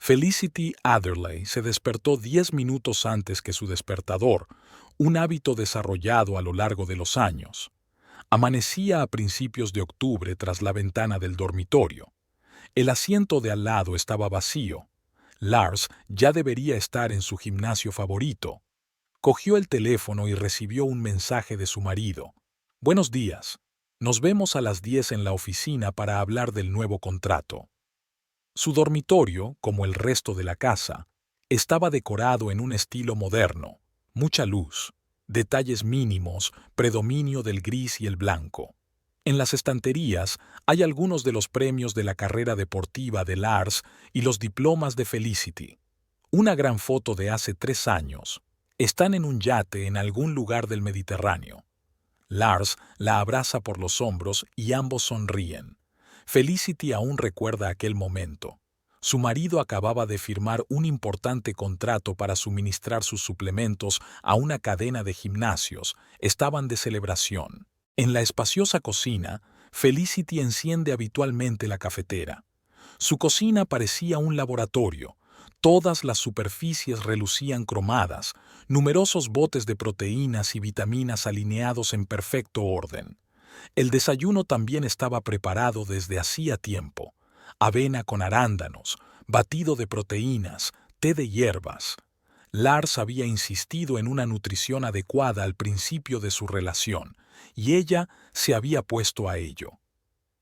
Felicity Adderley se despertó 10 minutos antes que su despertador, un hábito desarrollado a lo largo de los años. Amanecía a principios de octubre tras la ventana del dormitorio. El asiento de al lado estaba vacío. Lars ya debería estar en su gimnasio favorito. Cogió el teléfono y recibió un mensaje de su marido. «Buenos días. Nos vemos a las 10 en la oficina para hablar del nuevo contrato». Su dormitorio, como el resto de la casa, estaba decorado en un estilo moderno, mucha luz, detalles mínimos, predominio del gris y el blanco. En las estanterías hay algunos de los premios de la carrera deportiva de Lars y los diplomas de Felicity. Una gran foto de hace 3 años. Están en un yate en algún lugar del Mediterráneo. Lars la abraza por los hombros y ambos sonríen. Felicity aún recuerda aquel momento. Su marido acababa de firmar un importante contrato para suministrar sus suplementos a una cadena de gimnasios. Estaban de celebración. En la espaciosa cocina, Felicity enciende habitualmente la cafetera. Su cocina parecía un laboratorio. Todas las superficies relucían cromadas, numerosos botes de proteínas y vitaminas alineados en perfecto orden. El desayuno también estaba preparado desde hacía tiempo. Avena con arándanos, batido de proteínas, té de hierbas. Lars había insistido en una nutrición adecuada al principio de su relación, y ella se había puesto a ello.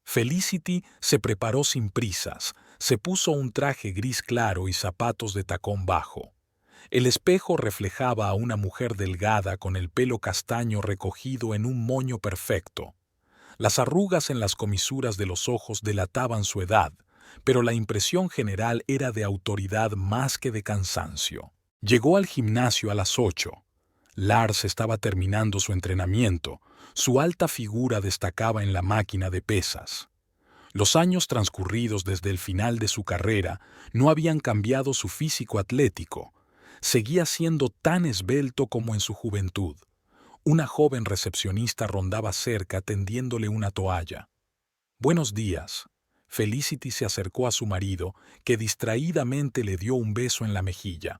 Felicity se preparó sin prisas, se puso un traje gris claro y zapatos de tacón bajo. El espejo reflejaba a una mujer delgada con el pelo castaño recogido en un moño perfecto. Las arrugas en las comisuras de los ojos delataban su edad, pero la impresión general era de autoridad más que de cansancio. Llegó al gimnasio a las 8. Lars estaba terminando su entrenamiento. Su alta figura destacaba en la máquina de pesas. Los años transcurridos desde el final de su carrera no habían cambiado su físico atlético. Seguía siendo tan esbelto como en su juventud. Una joven recepcionista rondaba cerca tendiéndole una toalla. «Buenos días». Felicity se acercó a su marido, que distraídamente le dio un beso en la mejilla.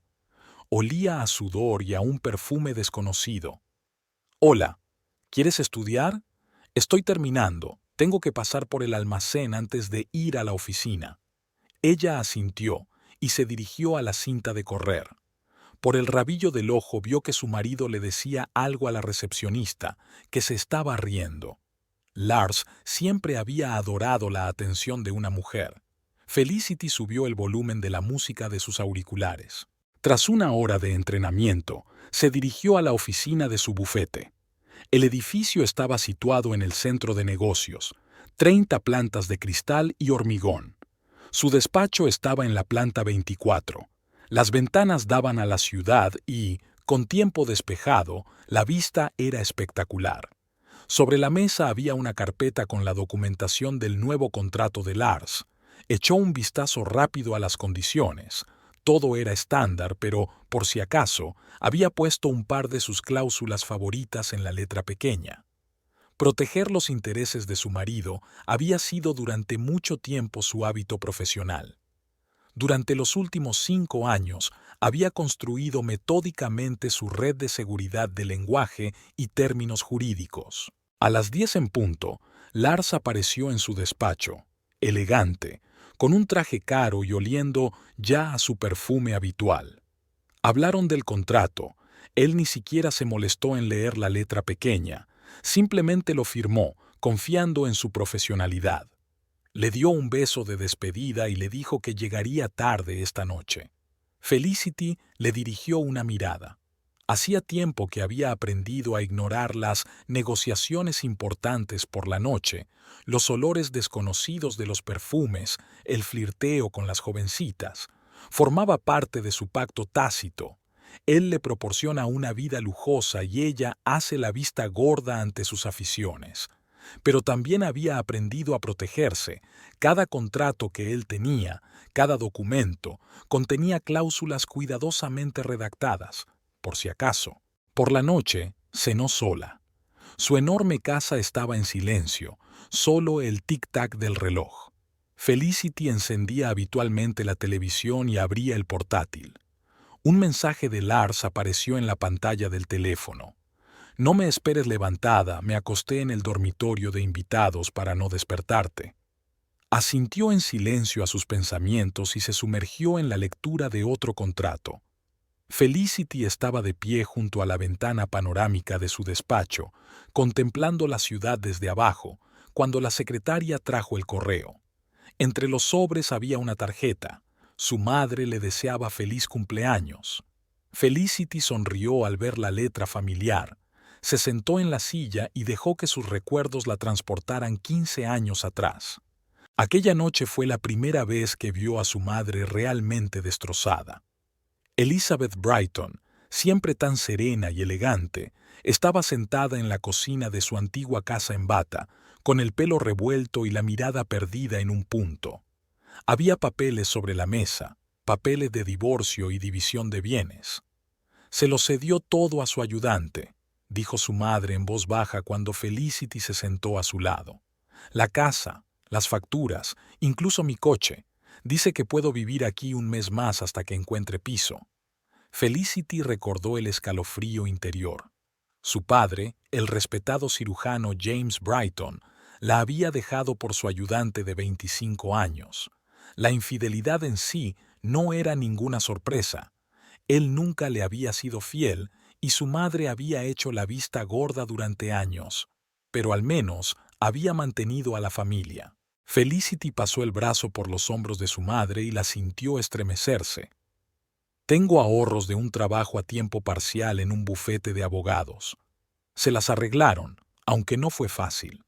Olía a sudor y a un perfume desconocido. «Hola, ¿quieres estudiar? Estoy terminando. Tengo que pasar por el almacén antes de ir a la oficina». Ella asintió y se dirigió a la cinta de correr. Por el rabillo del ojo vio que su marido le decía algo a la recepcionista, que se estaba riendo. Lars siempre había adorado la atención de una mujer. Felicity subió el volumen de la música de sus auriculares. Tras una hora de entrenamiento, se dirigió a la oficina de su bufete. El edificio estaba situado en el centro de negocios, 30 plantas de cristal y hormigón. Su despacho estaba en la planta 24. Las ventanas daban a la ciudad y, con tiempo despejado, la vista era espectacular. Sobre la mesa había una carpeta con la documentación del nuevo contrato de Lars. Echó un vistazo rápido a las condiciones. Todo era estándar, pero, por si acaso, había puesto un par de sus cláusulas favoritas en la letra pequeña. Proteger los intereses de su marido había sido durante mucho tiempo su hábito profesional. Durante los últimos 5 años había construido metódicamente su red de seguridad de lenguaje y términos jurídicos. A las 10 en punto, Lars apareció en su despacho, elegante, con un traje caro y oliendo ya a su perfume habitual. Hablaron del contrato. Él ni siquiera se molestó en leer la letra pequeña, simplemente lo firmó, confiando en su profesionalidad. Le dio un beso de despedida y le dijo que llegaría tarde esta noche. Felicity le dirigió una mirada. Hacía tiempo que había aprendido a ignorar las negociaciones importantes por la noche, los olores desconocidos de los perfumes, el flirteo con las jovencitas. Formaba parte de su pacto tácito. Él le proporciona una vida lujosa y ella hace la vista gorda ante sus aficiones. Pero también había aprendido a protegerse. Cada contrato que él tenía, cada documento, contenía cláusulas cuidadosamente redactadas, por si acaso. Por la noche, cenó sola. Su enorme casa estaba en silencio, solo el tic-tac del reloj. Felicity encendía habitualmente la televisión y abría el portátil. Un mensaje de Lars apareció en la pantalla del teléfono. No me esperes levantada, me acosté en el dormitorio de invitados para no despertarte. Asintió en silencio a sus pensamientos y se sumergió en la lectura de otro contrato. Felicity estaba de pie junto a la ventana panorámica de su despacho, contemplando la ciudad desde abajo, cuando la secretaria trajo el correo. Entre los sobres había una tarjeta. Su madre le deseaba feliz cumpleaños. Felicity sonrió al ver la letra familiar. Se sentó en la silla y dejó que sus recuerdos la transportaran 15 años atrás. Aquella noche fue la primera vez que vio a su madre realmente destrozada. Elizabeth Brighton, siempre tan serena y elegante, estaba sentada en la cocina de su antigua casa en Bata, con el pelo revuelto y la mirada perdida en un punto. Había papeles sobre la mesa, papeles de divorcio y división de bienes. Se lo cedió todo a su ayudante, dijo su madre en voz baja cuando Felicity se sentó a su lado. La casa, las facturas, incluso mi coche. Dice que puedo vivir aquí un mes más hasta que encuentre piso. Felicity recordó el escalofrío interior. Su padre, el respetado cirujano James Brighton, la había dejado por su ayudante de 25 años. La infidelidad en sí no era ninguna sorpresa. Él nunca le había sido fiel y su madre había hecho la vista gorda durante años, pero al menos había mantenido a la familia. Felicity pasó el brazo por los hombros de su madre y la sintió estremecerse. Tengo ahorros de un trabajo a tiempo parcial en un bufete de abogados. Se las arreglaron, aunque no fue fácil.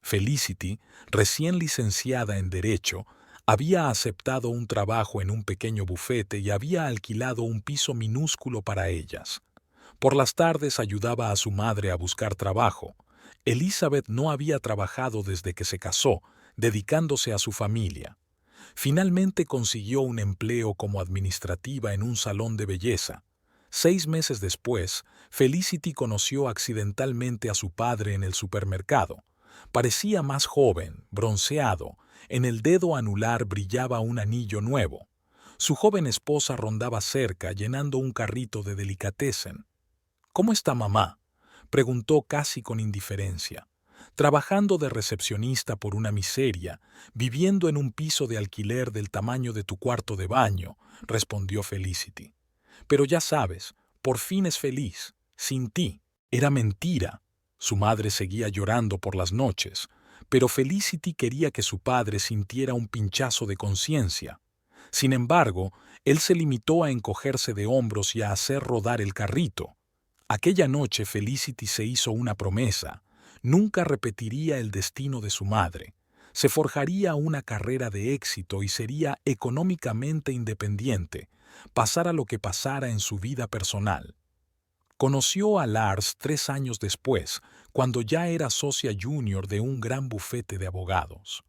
Felicity, recién licenciada en Derecho, había aceptado un trabajo en un pequeño bufete y había alquilado un piso minúsculo para ellas. Por las tardes ayudaba a su madre a buscar trabajo. Elizabeth no había trabajado desde que se casó, dedicándose a su familia. Finalmente consiguió un empleo como administrativa en un salón de belleza. 6 meses después, Felicity conoció accidentalmente a su padre en el supermercado. Parecía más joven, bronceado. En el dedo anular brillaba un anillo nuevo. Su joven esposa rondaba cerca, llenando un carrito de delicatessen. «¿Cómo está mamá?», preguntó casi con indiferencia. «Trabajando de recepcionista por una miseria, viviendo en un piso de alquiler del tamaño de tu cuarto de baño», respondió Felicity. «Pero ya sabes, por fin es feliz, sin ti». Era mentira. Su madre seguía llorando por las noches, pero Felicity quería que su padre sintiera un pinchazo de conciencia. Sin embargo, él se limitó a encogerse de hombros y a hacer rodar el carrito. Aquella noche Felicity se hizo una promesa. Nunca repetiría el destino de su madre. Se forjaría una carrera de éxito y sería económicamente independiente, pasara lo que pasara en su vida personal. Conoció a Lars 3 años después, cuando ya era socia junior de un gran bufete de abogados.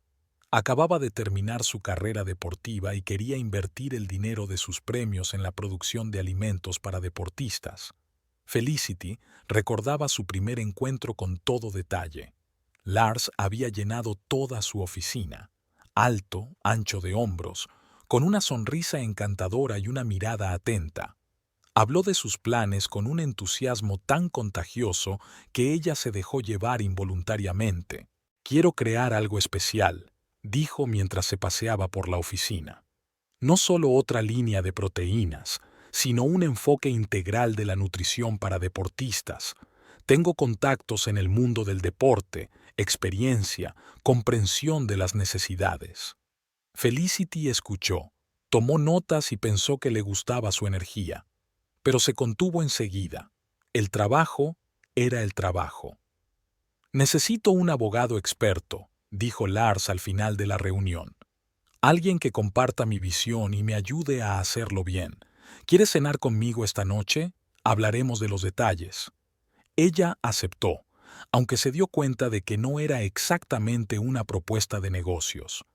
Acababa de terminar su carrera deportiva y quería invertir el dinero de sus premios en la producción de alimentos para deportistas. Felicity recordaba su primer encuentro con todo detalle. Lars había llenado toda su oficina, alto, ancho de hombros, con una sonrisa encantadora y una mirada atenta. Habló de sus planes con un entusiasmo tan contagioso que ella se dejó llevar involuntariamente. «Quiero crear algo especial», dijo mientras se paseaba por la oficina. «No solo otra línea de proteínas, sino un enfoque integral de la nutrición para deportistas. Tengo contactos en el mundo del deporte, experiencia, comprensión de las necesidades». Felicity escuchó, tomó notas y pensó que le gustaba su energía. Pero se contuvo enseguida. El trabajo era el trabajo. «Necesito un abogado experto», dijo Lars al final de la reunión. «Alguien que comparta mi visión y me ayude a hacerlo bien. ¿Quieres cenar conmigo esta noche? Hablaremos de los detalles». Ella aceptó, aunque se dio cuenta de que no era exactamente una propuesta de negocios.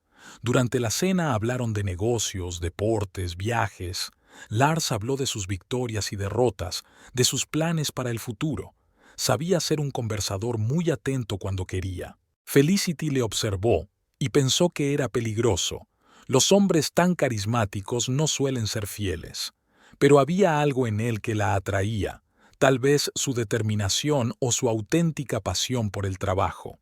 Durante la cena hablaron de negocios, deportes, viajes. Lars habló de sus victorias y derrotas, de sus planes para el futuro. Sabía ser un conversador muy atento cuando quería. Felicity le observó, y pensó que era peligroso. Los hombres tan carismáticos no suelen ser fieles. Pero había algo en él que la atraía, tal vez su determinación o su auténtica pasión por el trabajo.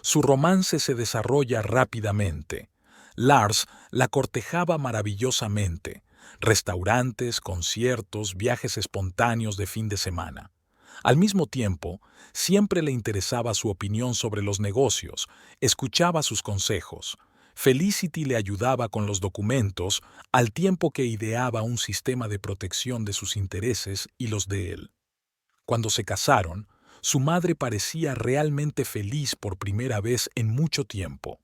Su romance se desarrolla rápidamente. Lars la cortejaba maravillosamente. Restaurantes, conciertos, viajes espontáneos de fin de semana. Al mismo tiempo, siempre le interesaba su opinión sobre los negocios, escuchaba sus consejos. Felicity le ayudaba con los documentos, al tiempo que ideaba un sistema de protección de sus intereses y los de él. Cuando se casaron, su madre parecía realmente feliz por primera vez en mucho tiempo.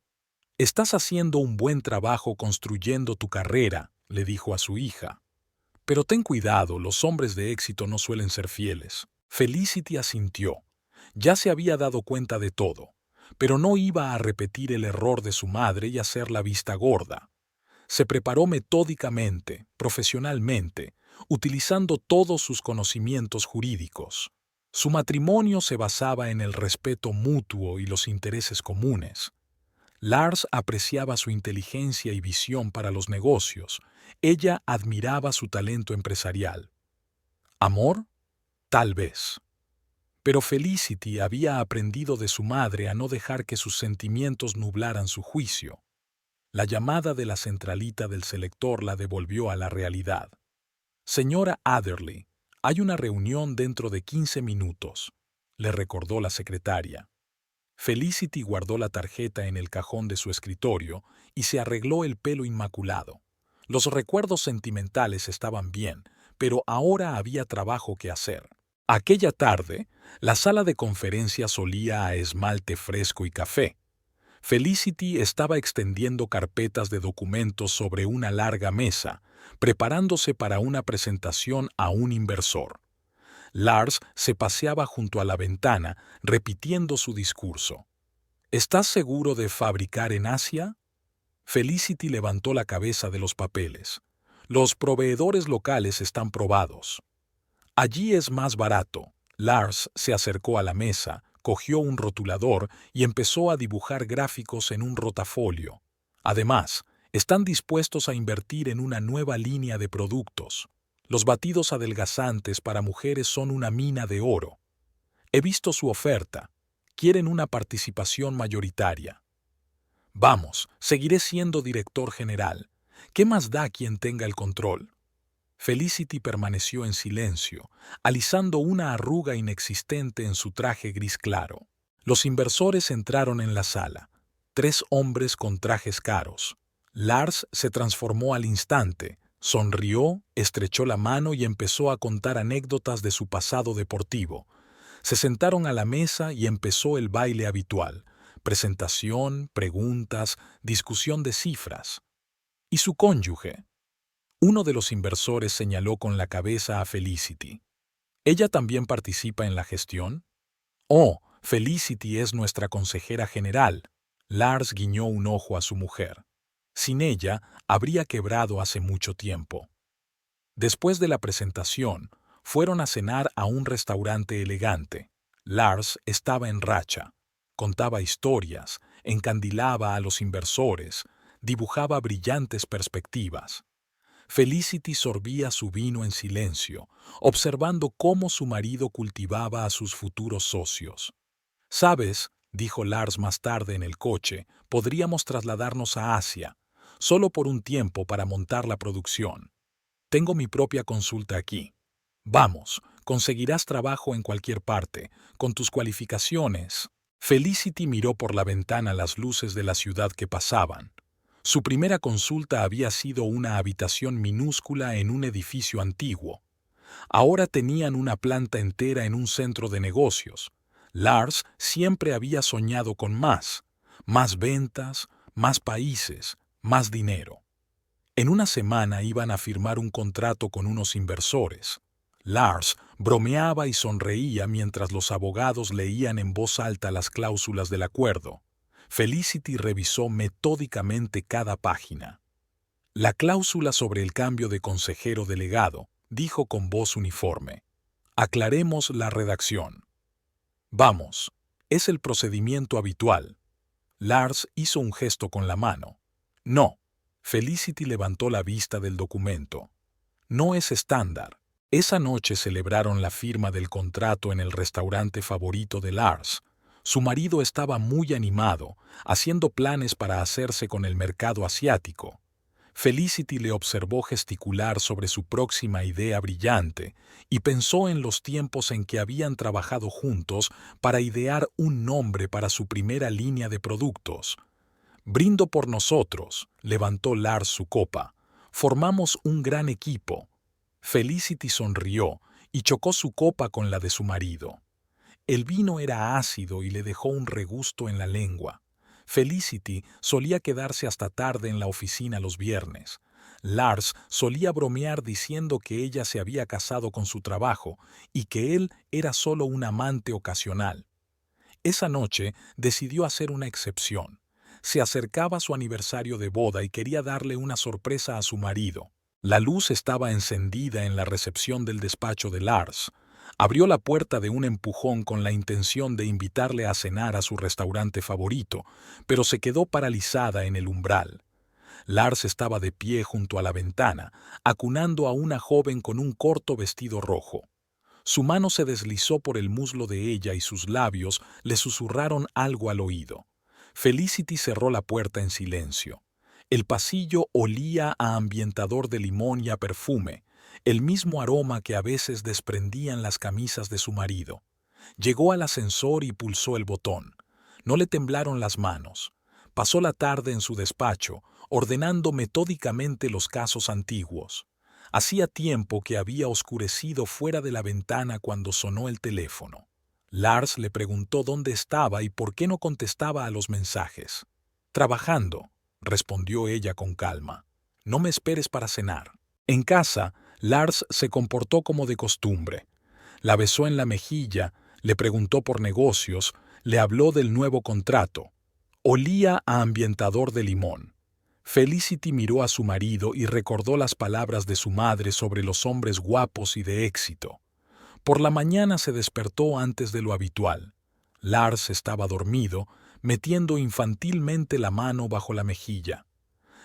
«Estás haciendo un buen trabajo construyendo tu carrera», le dijo a su hija. «Pero ten cuidado, los hombres de éxito no suelen ser fieles». Felicity asintió. Ya se había dado cuenta de todo, pero no iba a repetir el error de su madre y hacer la vista gorda. Se preparó metódicamente, profesionalmente, utilizando todos sus conocimientos jurídicos. Su matrimonio se basaba en el respeto mutuo y los intereses comunes. Lars apreciaba su inteligencia y visión para los negocios. Ella admiraba su talento empresarial. ¿Amor? Tal vez. Pero Felicity había aprendido de su madre a no dejar que sus sentimientos nublaran su juicio. La llamada de la centralita del selector la devolvió a la realidad. «Señora Adderley, hay una reunión dentro de 15 minutos», le recordó la secretaria. Felicity guardó la tarjeta en el cajón de su escritorio y se arregló el pelo inmaculado. Los recuerdos sentimentales estaban bien, pero ahora había trabajo que hacer. Aquella tarde, la sala de conferencias olía a esmalte fresco y café. Felicity estaba extendiendo carpetas de documentos sobre una larga mesa, preparándose para una presentación a un inversor. Lars se paseaba junto a la ventana, repitiendo su discurso. «¿Estás seguro de fabricar en Asia?» Felicity levantó la cabeza de los papeles. «Los proveedores locales están probados. Allí es más barato». Lars se acercó a la mesa, cogió un rotulador y empezó a dibujar gráficos en un rotafolio. Además, están dispuestos a invertir en una nueva línea de productos. Los batidos adelgazantes para mujeres son una mina de oro. He visto su oferta. Quieren una participación mayoritaria. Vamos, seguiré siendo director general. ¿Qué más da quien tenga el control? Felicity permaneció en silencio, alisando una arruga inexistente en su traje gris claro. Los inversores entraron en la sala. 3 hombres con trajes caros. Lars se transformó al instante, sonrió, estrechó la mano y empezó a contar anécdotas de su pasado deportivo. Se sentaron a la mesa y empezó el baile habitual: presentación, preguntas, discusión de cifras. ¿Y su cónyuge? Uno de los inversores señaló con la cabeza a Felicity. ¿Ella también participa en la gestión? «Oh, Felicity es nuestra consejera general». Lars guiñó un ojo a su mujer. Sin ella, habría quebrado hace mucho tiempo. Después de la presentación, fueron a cenar a un restaurante elegante. Lars estaba en racha. Contaba historias, encandilaba a los inversores, dibujaba brillantes perspectivas. Felicity sorbía su vino en silencio, observando cómo su marido cultivaba a sus futuros socios. «¿Sabes?», dijo Lars más tarde en el coche, «podríamos trasladarnos a Asia, solo por un tiempo para montar la producción. Tengo mi propia consulta aquí. Vamos, conseguirás trabajo en cualquier parte, con tus cualificaciones». Felicity miró por la ventana las luces de la ciudad que pasaban. Su primera consulta había sido una habitación minúscula en un edificio antiguo. Ahora tenían una planta entera en un centro de negocios. Lars siempre había soñado con más ventas, más países, más dinero. En una semana iban a firmar un contrato con unos inversores. Lars bromeaba y sonreía mientras los abogados leían en voz alta las cláusulas del acuerdo. Felicity revisó metódicamente cada página. «La cláusula sobre el cambio de consejero delegado», dijo con voz uniforme. «Aclaremos la redacción». «Vamos, es el procedimiento habitual». Lars hizo un gesto con la mano. No. Felicity levantó la vista del documento. No es estándar. Esa noche celebraron la firma del contrato en el restaurante favorito de Lars. Su marido estaba muy animado, haciendo planes para hacerse con el mercado asiático. Felicity le observó gesticular sobre su próxima idea brillante y pensó en los tiempos en que habían trabajado juntos para idear un nombre para su primera línea de productos. Brindo por nosotros, levantó Lars su copa. Formamos un gran equipo. Felicity sonrió y chocó su copa con la de su marido. El vino era ácido y le dejó un regusto en la lengua. Felicity solía quedarse hasta tarde en la oficina los viernes. Lars solía bromear diciendo que ella se había casado con su trabajo y que él era solo un amante ocasional. Esa noche decidió hacer una excepción. Se acercaba su aniversario de boda y quería darle una sorpresa a su marido. La luz estaba encendida en la recepción del despacho de Lars. Abrió la puerta de un empujón con la intención de invitarle a cenar a su restaurante favorito, pero se quedó paralizada en el umbral. Lars estaba de pie junto a la ventana, acunando a una joven con un corto vestido rojo. Su mano se deslizó por el muslo de ella y sus labios le susurraron algo al oído. Felicity cerró la puerta en silencio. El pasillo olía a ambientador de limón y a perfume, el mismo aroma que a veces desprendían las camisas de su marido. Llegó al ascensor y pulsó el botón. No le temblaron las manos. Pasó la tarde en su despacho, ordenando metódicamente los casos antiguos. Hacía tiempo que había oscurecido fuera de la ventana cuando sonó el teléfono. Lars le preguntó dónde estaba y por qué no contestaba a los mensajes. «Trabajando», respondió ella con calma. «No me esperes para cenar». En casa, Lars se comportó como de costumbre. La besó en la mejilla, le preguntó por negocios, le habló del nuevo contrato. Olía a ambientador de limón. Felicity miró a su marido y recordó las palabras de su madre sobre los hombres guapos y de éxito. Por la mañana se despertó antes de lo habitual. Lars estaba dormido, metiendo infantilmente la mano bajo la mejilla.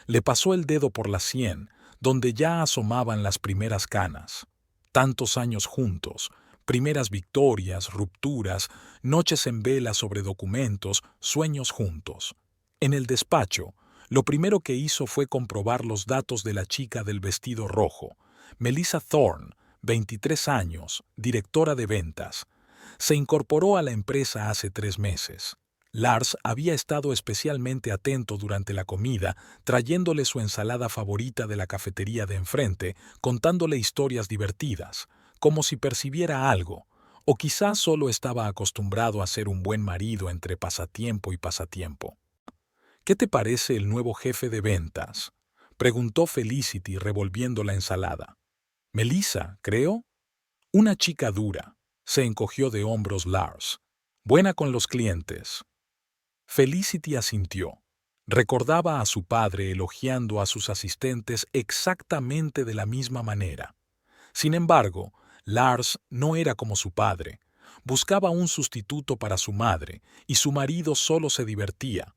Le pasó el dedo por la sien, donde ya asomaban las primeras canas. Tantos años juntos, primeras victorias, rupturas, noches en vela sobre documentos, sueños juntos. En el despacho, lo primero que hizo fue comprobar los datos de la chica del vestido rojo, Melissa Thorne, 23 años, directora de ventas. Se incorporó a la empresa hace 3 meses. Lars había estado especialmente atento durante la comida, trayéndole su ensalada favorita de la cafetería de enfrente, contándole historias divertidas, como si percibiera algo, o quizás solo estaba acostumbrado a ser un buen marido entre pasatiempo y pasatiempo. «¿Qué te parece el nuevo jefe de ventas?», preguntó Felicity revolviendo la ensalada. «Melissa, creo». «Una chica dura», se encogió de hombros Lars. «Buena con los clientes». Felicity asintió. Recordaba a su padre elogiando a sus asistentes exactamente de la misma manera. Sin embargo, Lars no era como su padre. Buscaba un sustituto para su madre, y su marido solo se divertía.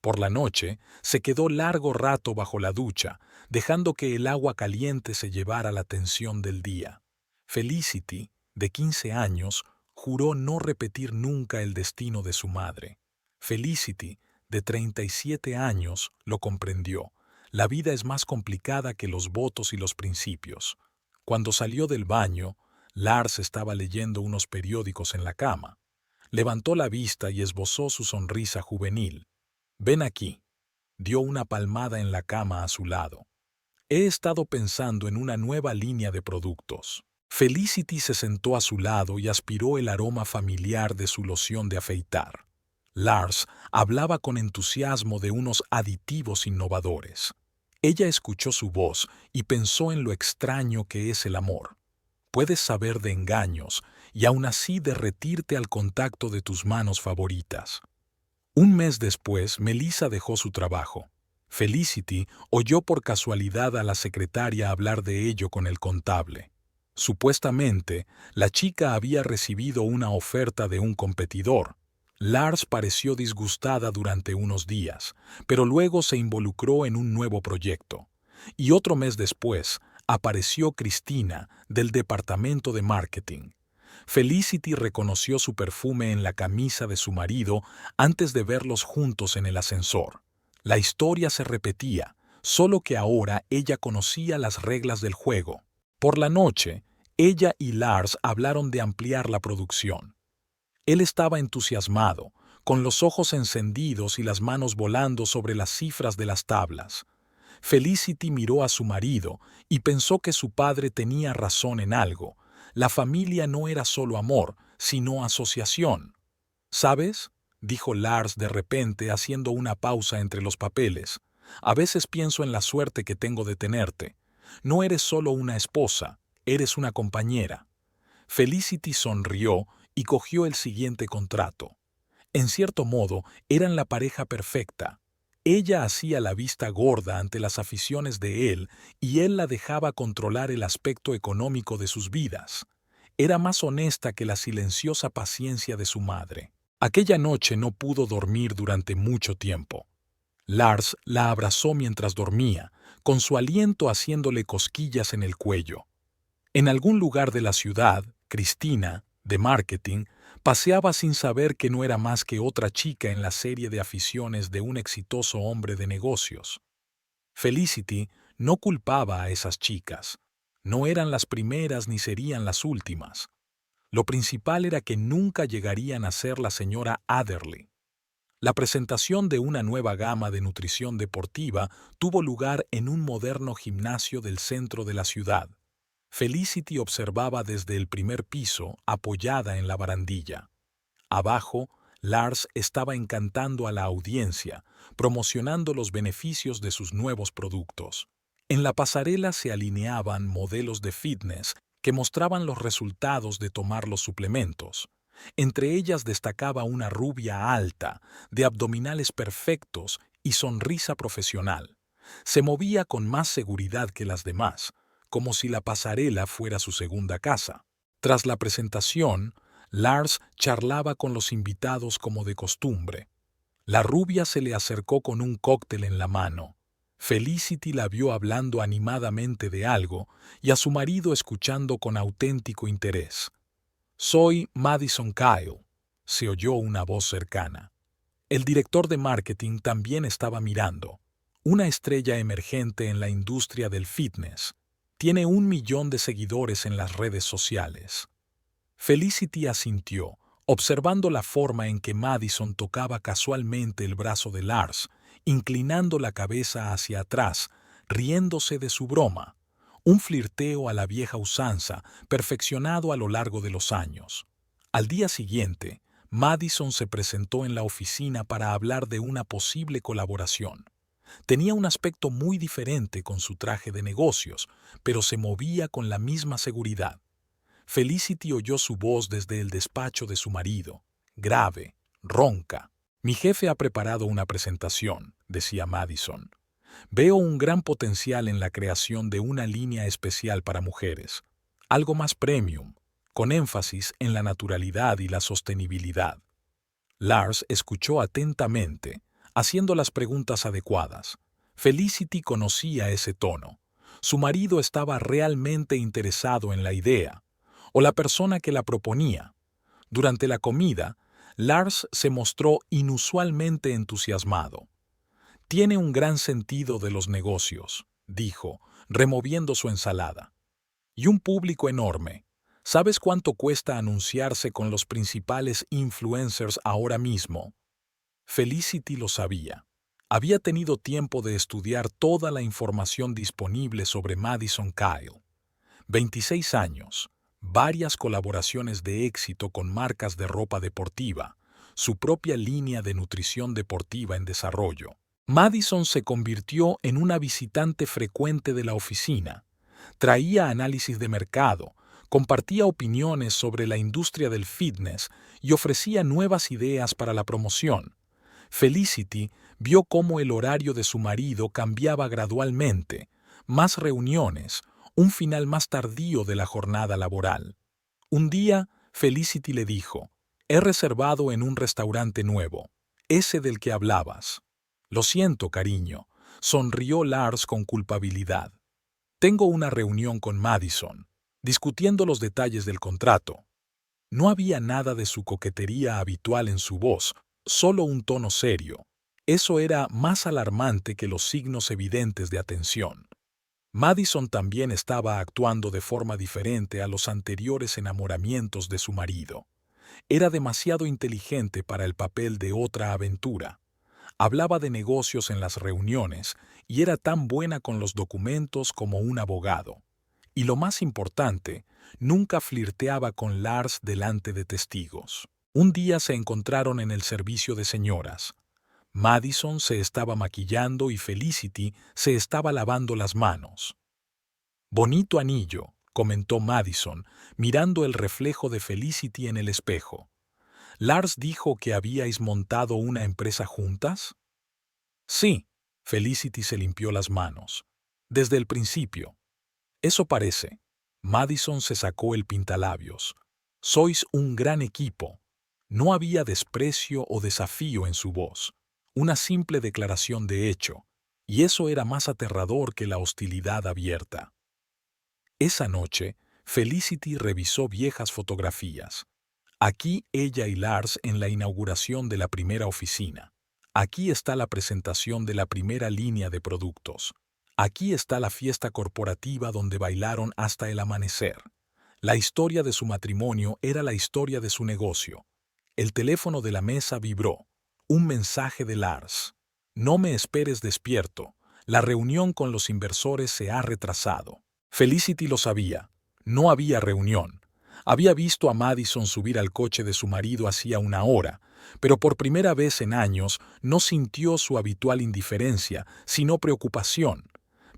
Por la noche, se quedó largo rato bajo la ducha, dejando que el agua caliente se llevara la tensión del día. Felicity, de 15 años, juró no repetir nunca el destino de su madre. Felicity, de 37 años, lo comprendió. La vida es más complicada que los votos y los principios. Cuando salió del baño, Lars estaba leyendo unos periódicos en la cama. Levantó la vista y esbozó su sonrisa juvenil. «Ven aquí», dio una palmada en la cama a su lado. «He estado pensando en una nueva línea de productos». Felicity se sentó a su lado y aspiró el aroma familiar de su loción de afeitar. Lars hablaba con entusiasmo de unos aditivos innovadores. Ella escuchó su voz y pensó en lo extraño que es el amor. Puedes saber de engaños y aún así derretirte al contacto de tus manos favoritas. Un mes después, Melissa dejó su trabajo. Felicity oyó por casualidad a la secretaria hablar de ello con el contable. Supuestamente, la chica había recibido una oferta de un competidor. Lars pareció disgustada durante unos días, pero luego se involucró en un nuevo proyecto. Y otro mes después, apareció Cristina, del departamento de marketing. Felicity reconoció su perfume en la camisa de su marido antes de verlos juntos en el ascensor. La historia se repetía, solo que ahora ella conocía las reglas del juego. Por la noche, ella y Lars hablaron de ampliar la producción. Él estaba entusiasmado, con los ojos encendidos y las manos volando sobre las cifras de las tablas. Felicity miró a su marido y pensó que su padre tenía razón en algo. La familia no era solo amor, sino asociación. ¿Sabes?, dijo Lars de repente haciendo una pausa entre los papeles. A veces pienso en la suerte que tengo de tenerte. No eres solo una esposa, eres una compañera. Felicity sonrió y cogió el siguiente contrato. En cierto modo, eran la pareja perfecta. Ella hacía la vista gorda ante las aficiones de él y él la dejaba controlar el aspecto económico de sus vidas. Era más honesta que la silenciosa paciencia de su madre. Aquella noche no pudo dormir durante mucho tiempo. Lars la abrazó mientras dormía, con su aliento haciéndole cosquillas en el cuello. En algún lugar de la ciudad, Cristina, de marketing, paseaba sin saber que no era más que otra chica en la serie de aficiones de un exitoso hombre de negocios. Felicity no culpaba a esas chicas. No eran las primeras ni serían las últimas. Lo principal era que nunca llegarían a ser la señora Adderley. La presentación de una nueva gama de nutrición deportiva tuvo lugar en un moderno gimnasio del centro de la ciudad. Felicity observaba desde el primer piso, apoyada en la barandilla. Abajo, Lars estaba encantando a la audiencia, promocionando los beneficios de sus nuevos productos. En la pasarela se alineaban modelos de fitness que mostraban los resultados de tomar los suplementos. Entre ellas destacaba una rubia alta, de abdominales perfectos y sonrisa profesional. Se movía con más seguridad que las demás, como si la pasarela fuera su segunda casa. Tras la presentación, Lars charlaba con los invitados como de costumbre. La rubia se le acercó con un cóctel en la mano. Felicity la vio hablando animadamente de algo y a su marido escuchando con auténtico interés. «Soy Madison Kyle», se oyó una voz cercana. El director de marketing también estaba mirando. Una estrella emergente en la industria del fitness. Tiene 1 millón de seguidores en las redes sociales. Felicity asintió, observando la forma en que Madison tocaba casualmente el brazo de Lars, inclinando la cabeza hacia atrás, riéndose de su broma. Un flirteo a la vieja usanza, perfeccionado a lo largo de los años. Al día siguiente, Madison se presentó en la oficina para hablar de una posible colaboración. Tenía un aspecto muy diferente con su traje de negocios, pero se movía con la misma seguridad. Felicity oyó su voz desde el despacho de su marido, grave, ronca. «Mi jefe ha preparado una presentación», decía Madison. «Veo un gran potencial en la creación de una línea especial para mujeres, algo más premium, con énfasis en la naturalidad y la sostenibilidad». Lars escuchó atentamente, haciendo las preguntas adecuadas. Felicity conocía ese tono. Su marido estaba realmente interesado en la idea, o la persona que la proponía. Durante la comida, Lars se mostró inusualmente entusiasmado. «Tiene un gran sentido de los negocios», dijo, removiendo su ensalada. «Y un público enorme. ¿Sabes cuánto cuesta anunciarse con los principales influencers ahora mismo?» Felicity lo sabía. Había tenido tiempo de estudiar toda la información disponible sobre Madison Kyle. 26 años, varias colaboraciones de éxito con marcas de ropa deportiva, su propia línea de nutrición deportiva en desarrollo. Madison se convirtió en una visitante frecuente de la oficina. Traía análisis de mercado, compartía opiniones sobre la industria del fitness y ofrecía nuevas ideas para la promoción. Felicity vio cómo el horario de su marido cambiaba gradualmente, más reuniones, un final más tardío de la jornada laboral. Un día, Felicity le dijo, He reservado en un restaurante nuevo, ese del que hablabas. Lo siento, cariño, sonrió Lars con culpabilidad. Tengo una reunión con Madison, discutiendo los detalles del contrato. No había nada de su coquetería habitual en su voz, solo un tono serio. Eso era más alarmante que los signos evidentes de atención. Madison también estaba actuando de forma diferente a los anteriores enamoramientos de su marido. Era demasiado inteligente para el papel de otra aventura. Hablaba de negocios en las reuniones y era tan buena con los documentos como un abogado. Y lo más importante, nunca flirteaba con Lars delante de testigos. Un día se encontraron en el servicio de señoras. Madison se estaba maquillando y Felicity se estaba lavando las manos. «Bonito anillo», comentó Madison, mirando el reflejo de Felicity en el espejo. «¿Lars dijo que habíais montado una empresa juntas?» «Sí», Felicity se limpió las manos. «Desde el principio». «Eso parece». Madison se sacó el pintalabios. «Sois un gran equipo». No había desprecio o desafío en su voz. Una simple declaración de hecho, y eso era más aterrador que la hostilidad abierta. Esa noche, Felicity revisó viejas fotografías. Aquí ella y Lars en la inauguración de la primera oficina. Aquí está la presentación de la primera línea de productos. Aquí está la fiesta corporativa donde bailaron hasta el amanecer. La historia de su matrimonio era la historia de su negocio. El teléfono de la mesa vibró. Un mensaje de Lars. «No me esperes despierto. La reunión con los inversores se ha retrasado». Felicity lo sabía. No había reunión. Había visto a Madison subir al coche de su marido hacía una hora, pero por primera vez en años no sintió su habitual indiferencia, sino preocupación.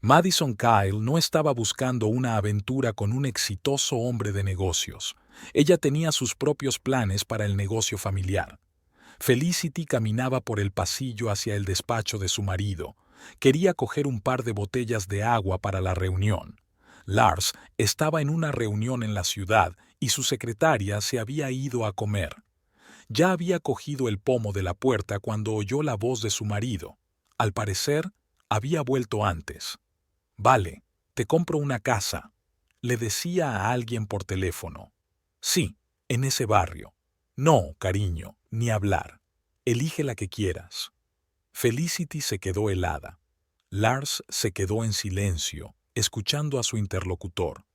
Madison Kyle no estaba buscando una aventura con un exitoso hombre de negocios. Ella tenía sus propios planes para el negocio familiar. Felicity caminaba por el pasillo hacia el despacho de su marido. Quería coger un par de botellas de agua para la reunión. Lars estaba en una reunión en la ciudad y su secretaria se había ido a comer. Ya había cogido el pomo de la puerta cuando oyó la voz de su marido. Al parecer, había vuelto antes. «Vale, te compro una casa», le decía a alguien por teléfono. «Sí, en ese barrio». «No, cariño, ni hablar. Elige la que quieras». Felicity se quedó helada. Lars se quedó en silencio, escuchando a su interlocutor.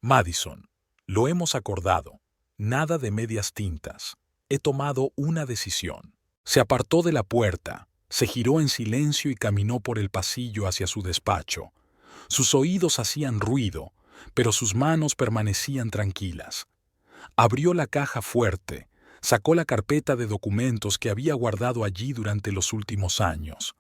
«Madison, lo hemos acordado. Nada de medias tintas. He tomado una decisión». Se apartó de la puerta, se giró en silencio y caminó por el pasillo hacia su despacho. Sus oídos hacían ruido, pero sus manos permanecían tranquilas. Abrió la caja fuerte, sacó la carpeta de documentos que había guardado allí durante los últimos años.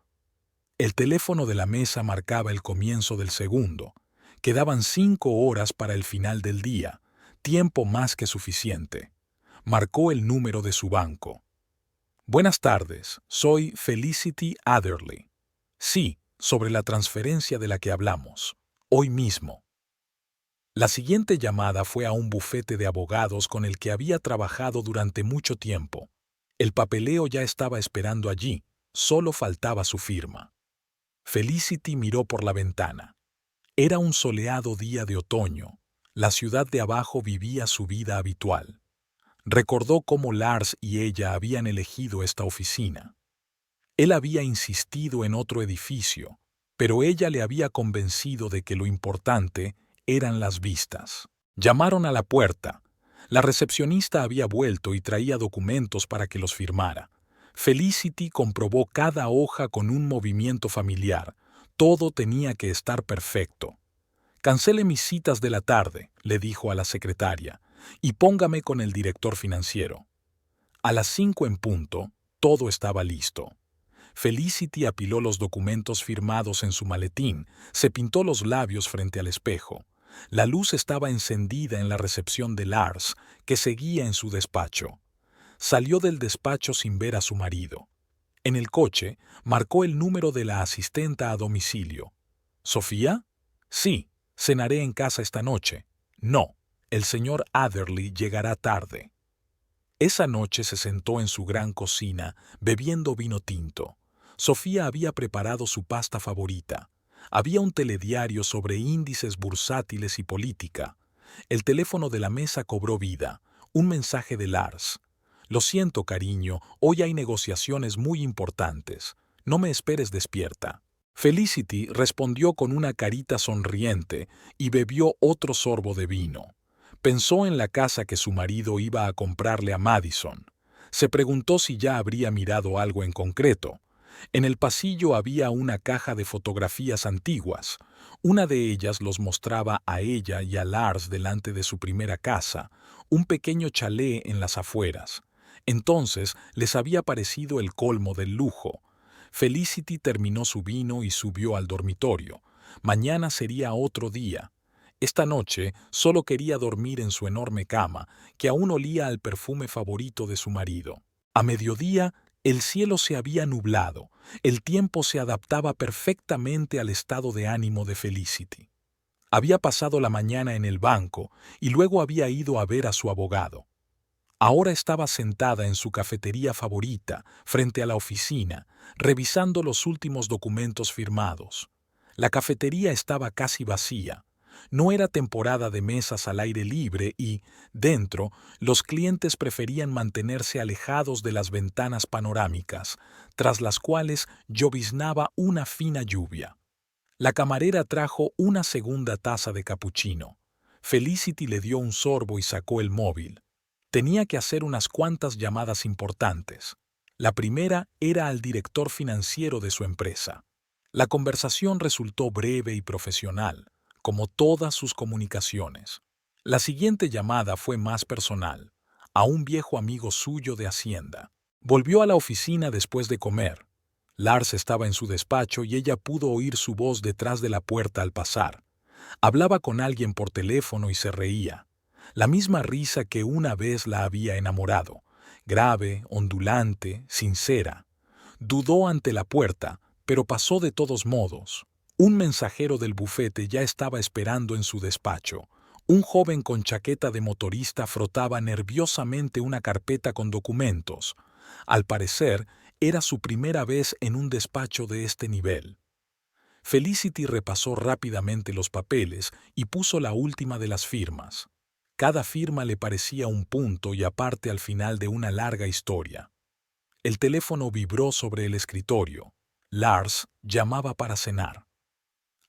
El teléfono de la mesa marcaba el comienzo del segundo. Quedaban 5 horas para el final del día, tiempo más que suficiente. Marcó el número de su banco. «Buenas tardes, soy Felicity Adderley. Sí, sobre la transferencia de la que hablamos. Hoy mismo». La siguiente llamada fue a un bufete de abogados con el que había trabajado durante mucho tiempo. El papeleo ya estaba esperando allí, solo faltaba su firma. Felicity miró por la ventana. Era un soleado día de otoño. La ciudad de abajo vivía su vida habitual. Recordó cómo Lars y ella habían elegido esta oficina. Él había insistido en otro edificio, pero ella le había convencido de que lo importante eran las vistas. Llamaron a la puerta. La recepcionista había vuelto y traía documentos para que los firmara. Felicity comprobó cada hoja con un movimiento familiar. Todo tenía que estar perfecto. «Cancele mis citas de la tarde», le dijo a la secretaria, «y póngame con el director financiero». A las 5 en punto, todo estaba listo. Felicity apiló los documentos firmados en su maletín, se pintó los labios frente al espejo. La luz estaba encendida en la recepción de Lars, que seguía en su despacho. Salió del despacho sin ver a su marido. En el coche, marcó el número de la asistenta a domicilio. «¿Sofía?» «Sí, cenaré en casa esta noche». «No, el señor Adderley llegará tarde». Esa noche se sentó en su gran cocina, bebiendo vino tinto. Sofía había preparado su pasta favorita. Había un telediario sobre índices bursátiles y política. El teléfono de la mesa cobró vida. Un mensaje de Lars. Lo siento, cariño, hoy hay negociaciones muy importantes. No me esperes despierta. Felicity respondió con una carita sonriente y bebió otro sorbo de vino. Pensó en la casa que su marido iba a comprarle a Madison. Se preguntó si ya habría mirado algo en concreto. En el pasillo había una caja de fotografías antiguas. Una de ellas los mostraba a ella y a Lars delante de su primera casa, un pequeño chalet en las afueras. Entonces les había parecido el colmo del lujo. Felicity terminó su vino y subió al dormitorio. Mañana sería otro día. Esta noche solo quería dormir en su enorme cama, que aún olía al perfume favorito de su marido. A mediodía, el cielo se había nublado. El tiempo se adaptaba perfectamente al estado de ánimo de Felicity. Había pasado la mañana en el banco y luego había ido a ver a su abogado. Ahora estaba sentada en su cafetería favorita, frente a la oficina, revisando los últimos documentos firmados. La cafetería estaba casi vacía. No era temporada de mesas al aire libre y, dentro, los clientes preferían mantenerse alejados de las ventanas panorámicas, tras las cuales lloviznaba una fina lluvia. La camarera trajo una segunda taza de capuchino. Felicity le dio un sorbo y sacó el móvil. Tenía que hacer unas cuantas llamadas importantes. La primera era al director financiero de su empresa. La conversación resultó breve y profesional, como todas sus comunicaciones. La siguiente llamada fue más personal, a un viejo amigo suyo de Hacienda. Volvió a la oficina después de comer. Lars estaba en su despacho y ella pudo oír su voz detrás de la puerta al pasar. Hablaba con alguien por teléfono y se reía. La misma risa que una vez la había enamorado, grave, ondulante, sincera. Dudó ante la puerta, pero pasó de todos modos. Un mensajero del bufete ya estaba esperando en su despacho. Un joven con chaqueta de motorista frotaba nerviosamente una carpeta con documentos. Al parecer, era su primera vez en un despacho de este nivel. Felicity repasó rápidamente los papeles y puso la última de las firmas. Cada firma le parecía un punto y aparte al final de una larga historia. El teléfono vibró sobre el escritorio. Lars llamaba para cenar.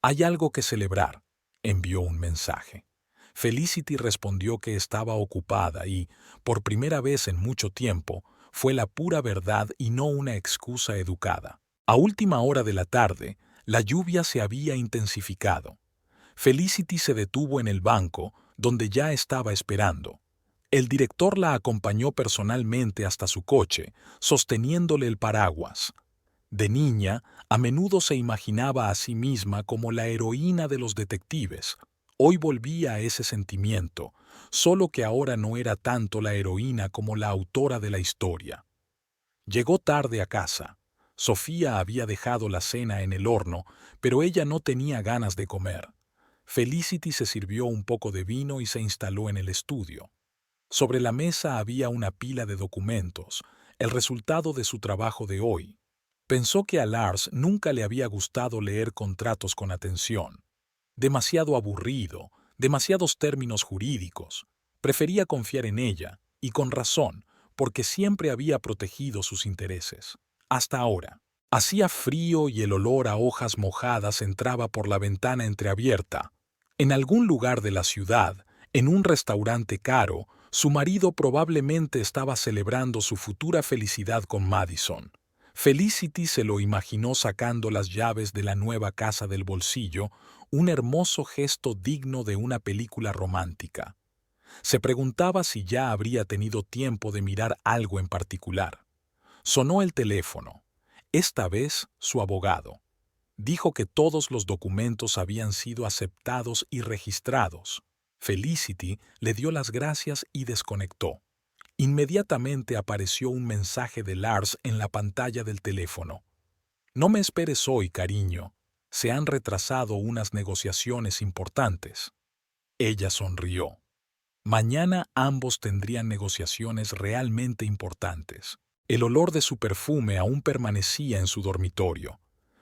«Hay algo que celebrar», envió un mensaje. Felicity respondió que estaba ocupada y, por primera vez en mucho tiempo, fue la pura verdad y no una excusa educada. A última hora de la tarde, la lluvia se había intensificado. Felicity se detuvo en el banco, donde ya estaba esperando. El director la acompañó personalmente hasta su coche, sosteniéndole el paraguas. De niña, a menudo se imaginaba a sí misma como la heroína de los detectives. Hoy volvía a ese sentimiento, solo que ahora no era tanto la heroína como la autora de la historia. Llegó tarde a casa. Sofía había dejado la cena en el horno, pero ella no tenía ganas de comer. Felicity se sirvió un poco de vino y se instaló en el estudio. Sobre la mesa había una pila de documentos, el resultado de su trabajo de hoy. Pensó que a Lars nunca le había gustado leer contratos con atención. Demasiado aburrido, demasiados términos jurídicos. Prefería confiar en ella, y con razón, porque siempre había protegido sus intereses. Hasta ahora. Hacía frío y el olor a hojas mojadas entraba por la ventana entreabierta. En algún lugar de la ciudad, en un restaurante caro, su marido probablemente estaba celebrando su futura felicidad con Madison. Felicity se lo imaginó sacando las llaves de la nueva casa del bolsillo, un hermoso gesto digno de una película romántica. Se preguntaba si ya habría tenido tiempo de mirar algo en particular. Sonó el teléfono. Esta vez, su abogado. Dijo que todos los documentos habían sido aceptados y registrados. Felicity le dio las gracias y desconectó. Inmediatamente apareció un mensaje de Lars en la pantalla del teléfono. «No me esperes hoy, cariño. Se han retrasado unas negociaciones importantes». Ella sonrió. Mañana ambos tendrían negociaciones realmente importantes. El olor de su perfume aún permanecía en su dormitorio.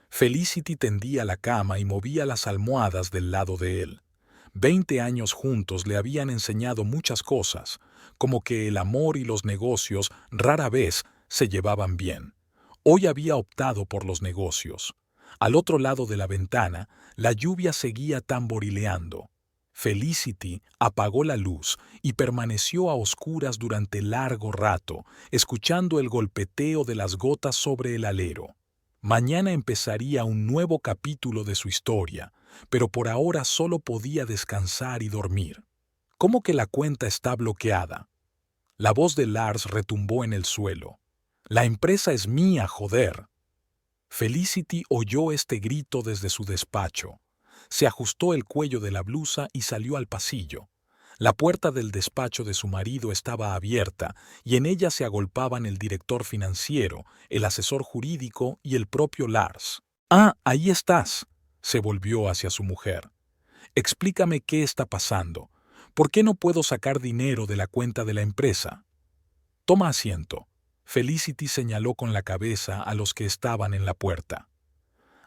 Felicity tendía la cama y movía las almohadas del lado de él. 20 años juntos le habían enseñado muchas cosas, como que el amor y los negocios rara vez se llevaban bien. Hoy había optado por los negocios. Al otro lado de la ventana, la lluvia seguía tamborileando. Felicity apagó la luz y permaneció a oscuras durante largo rato, escuchando el golpeteo de las gotas sobre el alero. Mañana empezaría un nuevo capítulo de su historia, pero por ahora solo podía descansar y dormir. ¿Cómo que la cuenta está bloqueada? La voz de Lars retumbó en el suelo. La empresa es mía, joder. Felicity oyó este grito desde su despacho. Se ajustó el cuello de la blusa y salió al pasillo. La puerta del despacho de su marido estaba abierta y en ella se agolpaban el director financiero, el asesor jurídico y el propio Lars. «Ah, ahí estás», se volvió hacia su mujer. «Explícame qué está pasando. ¿Por qué no puedo sacar dinero de la cuenta de la empresa?» «Toma asiento». Felicity señaló con la cabeza a los que estaban en la puerta.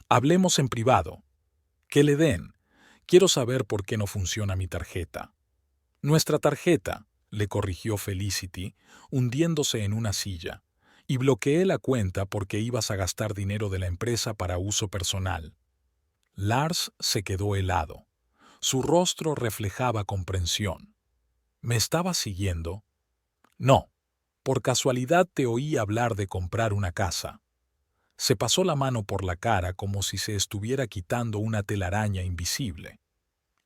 «Hablemos en privado». «Que le den. Quiero saber por qué no funciona mi tarjeta». «Nuestra tarjeta», le corrigió Felicity, hundiéndose en una silla. «Y bloqueé la cuenta porque ibas a gastar dinero de la empresa para uso personal». Lars se quedó helado. Su rostro reflejaba comprensión. «¿Me estabas siguiendo?» «No. Por casualidad te oí hablar de comprar una casa». Se pasó la mano por la cara como si se estuviera quitando una telaraña invisible.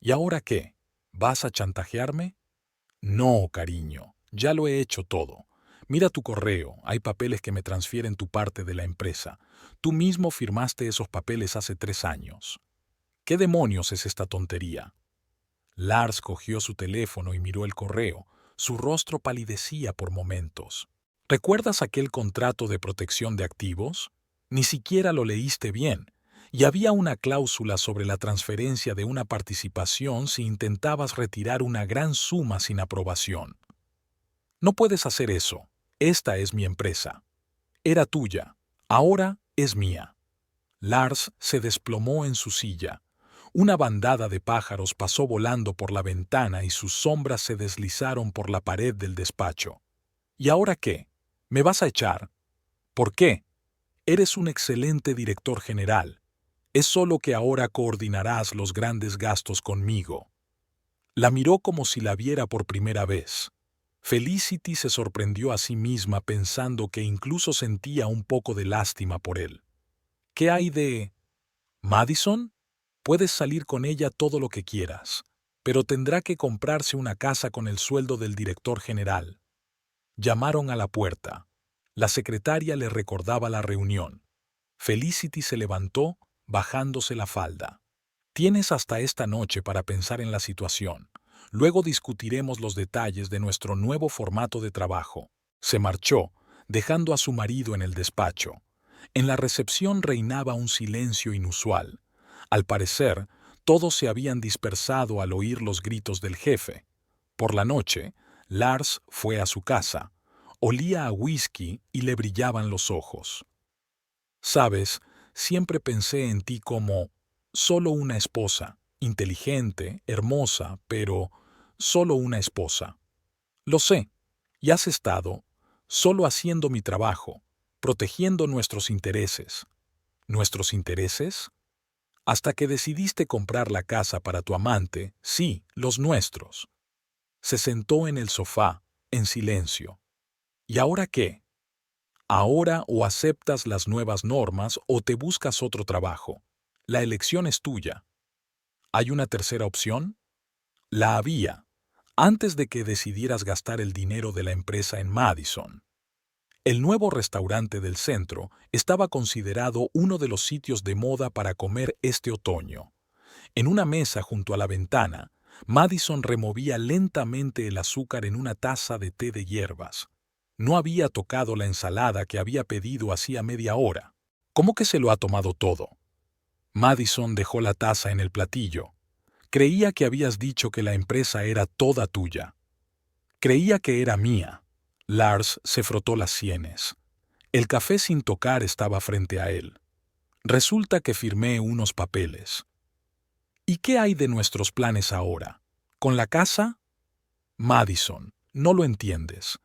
«¿Y ahora qué? ¿Vas a chantajearme?» «No, cariño, ya lo he hecho todo. Mira tu correo, hay papeles que me transfieren tu parte de la empresa. Tú mismo firmaste esos papeles hace 3 años. ¿Qué demonios es esta tontería?» Lars cogió su teléfono y miró el correo. Su rostro palidecía por momentos. «¿Recuerdas aquel contrato de protección de activos? Ni siquiera lo leíste bien. Y había una cláusula sobre la transferencia de una participación si intentabas retirar una gran suma sin aprobación. No puedes hacer eso. Esta es mi empresa. Era tuya. Ahora es mía». Lars se desplomó en su silla. Una bandada de pájaros pasó volando por la ventana y sus sombras se deslizaron por la pared del despacho. «¿Y ahora qué? ¿Me vas a echar?» «¿Por qué? Eres un excelente director general. Es solo que ahora coordinarás los grandes gastos conmigo». La miró como si la viera por primera vez. Felicity se sorprendió a sí misma pensando que incluso sentía un poco de lástima por él. «¿Qué hay de Madison? Puedes salir con ella todo lo que quieras, pero tendrá que comprarse una casa con el sueldo del director general». Llamaron a la puerta. La secretaria le recordaba la reunión. Felicity se levantó, bajándose la falda. «Tienes hasta esta noche para pensar en la situación. Luego discutiremos los detalles de nuestro nuevo formato de trabajo». Se marchó, dejando a su marido en el despacho. En la recepción reinaba un silencio inusual. Al parecer, todos se habían dispersado al oír los gritos del jefe. Por la noche, Lars fue a su casa. Olía a whisky y le brillaban los ojos. «Sabes, siempre pensé en ti como solo una esposa, inteligente, hermosa, pero solo una esposa. Lo sé, y has estado solo haciendo mi trabajo, protegiendo nuestros intereses». «¿Nuestros intereses?» «Hasta que decidiste comprar la casa para tu amante, sí, los nuestros». Se sentó en el sofá, en silencio. «¿Y ahora qué? Ahora o aceptas las nuevas normas o te buscas otro trabajo. La elección es tuya». «¿Hay una tercera opción?» «La había, antes de que decidieras gastar el dinero de la empresa en Madison». El nuevo restaurante del centro estaba considerado uno de los sitios de moda para comer este otoño. En una mesa junto a la ventana, Madison removía lentamente el azúcar en una taza de té de hierbas. No había tocado la ensalada que había pedido hacía media hora. «¿Cómo que se lo ha tomado todo?» Madison dejó la taza en el platillo. «Creía que habías dicho que la empresa era toda tuya». Creía que era mía. Lars se frotó las sienes. El café sin tocar estaba frente a él. Resulta que firmé unos papeles. ¿Y qué hay de nuestros planes ahora? ¿Con la casa? Madison, no lo entiendes.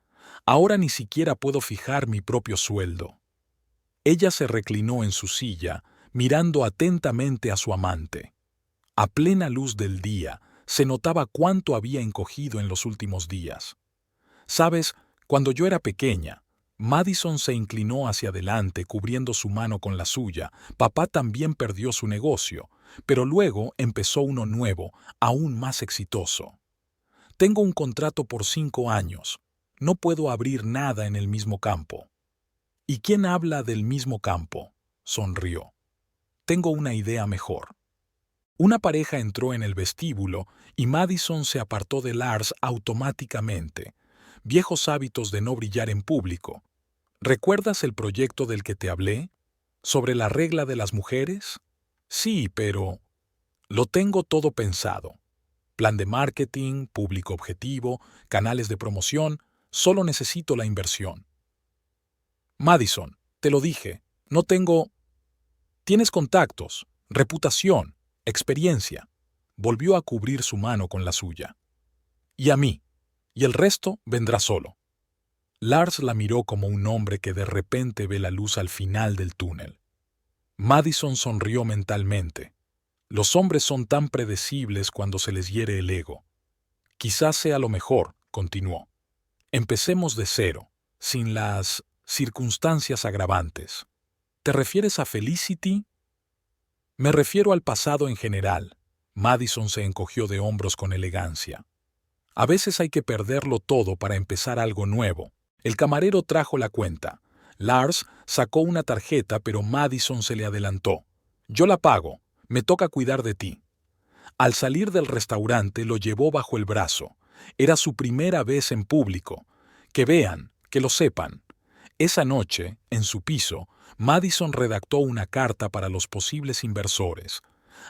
Ahora ni siquiera puedo fijar mi propio sueldo. Ella se reclinó en su silla, mirando atentamente a su amante. A plena luz del día, se notaba cuánto había encogido en los últimos días. Sabes, cuando yo era pequeña, Madison se inclinó hacia adelante cubriendo su mano con la suya. Papá también perdió su negocio, pero luego empezó uno nuevo, aún más exitoso. Tengo un contrato por 5 años. No puedo abrir nada en el mismo campo. ¿Y quién habla del mismo campo? Sonrió. Tengo una idea mejor. Una pareja entró en el vestíbulo y Madison se apartó de Lars automáticamente. Viejos hábitos de no brillar en público. ¿Recuerdas el proyecto del que te hablé? ¿Sobre la regla de las mujeres? Sí, pero lo tengo todo pensado. Plan de marketing, público objetivo, canales de promoción, solo necesito la inversión. Madison, te lo dije, no tengo... Tienes contactos, reputación, experiencia. Volvió a cubrir su mano con la suya. Y a mí, y el resto vendrá solo. Lars la miró como un hombre que de repente ve la luz al final del túnel. Madison sonrió mentalmente. Los hombres son tan predecibles cuando se les hiere el ego. Quizás sea lo mejor, continuó. Empecemos de cero, sin las circunstancias agravantes. ¿Te refieres a Felicity? Me refiero al pasado en general. Madison se encogió de hombros con elegancia. A veces hay que perderlo todo para empezar algo nuevo. El camarero trajo la cuenta. Lars sacó una tarjeta, pero Madison se le adelantó. Yo la pago. Me toca cuidar de ti. Al salir del restaurante lo llevó bajo el brazo. Era su primera vez en público. Que vean, que lo sepan. Esa noche, en su piso, Madison redactó una carta para los posibles inversores.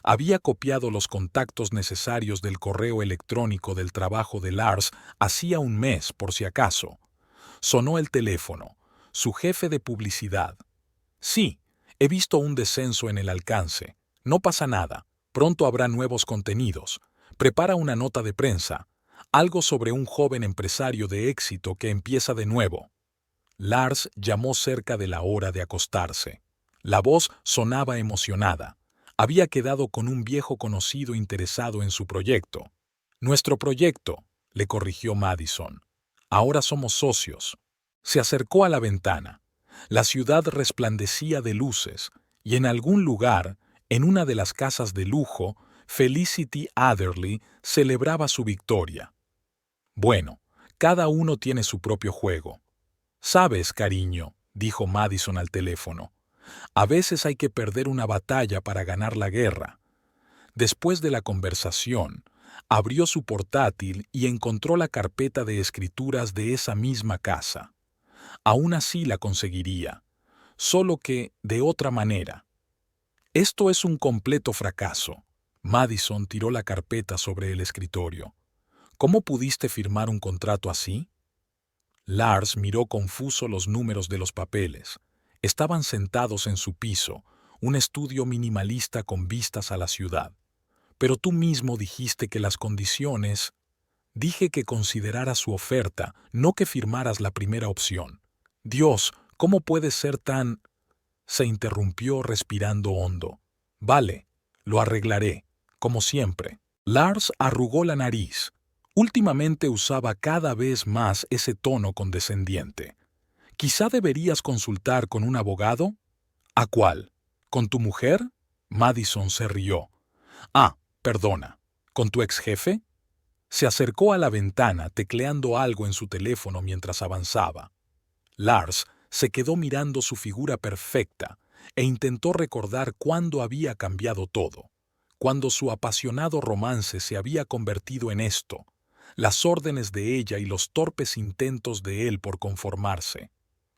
Había copiado los contactos necesarios del correo electrónico del trabajo de Lars hacía un mes, por si acaso. Sonó el teléfono. Su jefe de publicidad. Sí, he visto un descenso en el alcance. No pasa nada. Pronto habrá nuevos contenidos. Prepara una nota de prensa. Algo sobre un joven empresario de éxito que empieza de nuevo. Lars llamó cerca de la hora de acostarse. La voz sonaba emocionada. Había quedado con un viejo conocido interesado en su proyecto. Nuestro proyecto, le corrigió Madison. Ahora somos socios. Se acercó a la ventana. La ciudad resplandecía de luces, y en algún lugar, en una de las casas de lujo, Felicity Adderley celebraba su victoria. Bueno, cada uno tiene su propio juego. Sabes, cariño, dijo Madison al teléfono, a veces hay que perder una batalla para ganar la guerra. Después de la conversación, abrió su portátil y encontró la carpeta de escrituras de esa misma casa. Aún así la conseguiría, solo que de otra manera. Esto es un completo fracaso. Madison tiró la carpeta sobre el escritorio. ¿Cómo pudiste firmar un contrato así? Lars miró confuso los números de los papeles. Estaban sentados en su piso, un estudio minimalista con vistas a la ciudad. Pero tú mismo dijiste que las condiciones... Dije que consideraras su oferta, no que firmaras la primera opción. Dios, ¿cómo puedes ser tan...? Se interrumpió respirando hondo. Vale, lo arreglaré, como siempre. Lars arrugó la nariz. Últimamente usaba cada vez más ese tono condescendiente. ¿Quizá deberías consultar con un abogado? ¿A cuál? ¿Con tu mujer? Madison se rió. Ah, perdona. ¿Con tu ex jefe? Se acercó a la ventana tecleando algo en su teléfono mientras avanzaba. Lars se quedó mirando su figura perfecta e intentó recordar cuándo había cambiado todo, cuando su apasionado romance se había convertido en esto, las órdenes de ella y los torpes intentos de él por conformarse.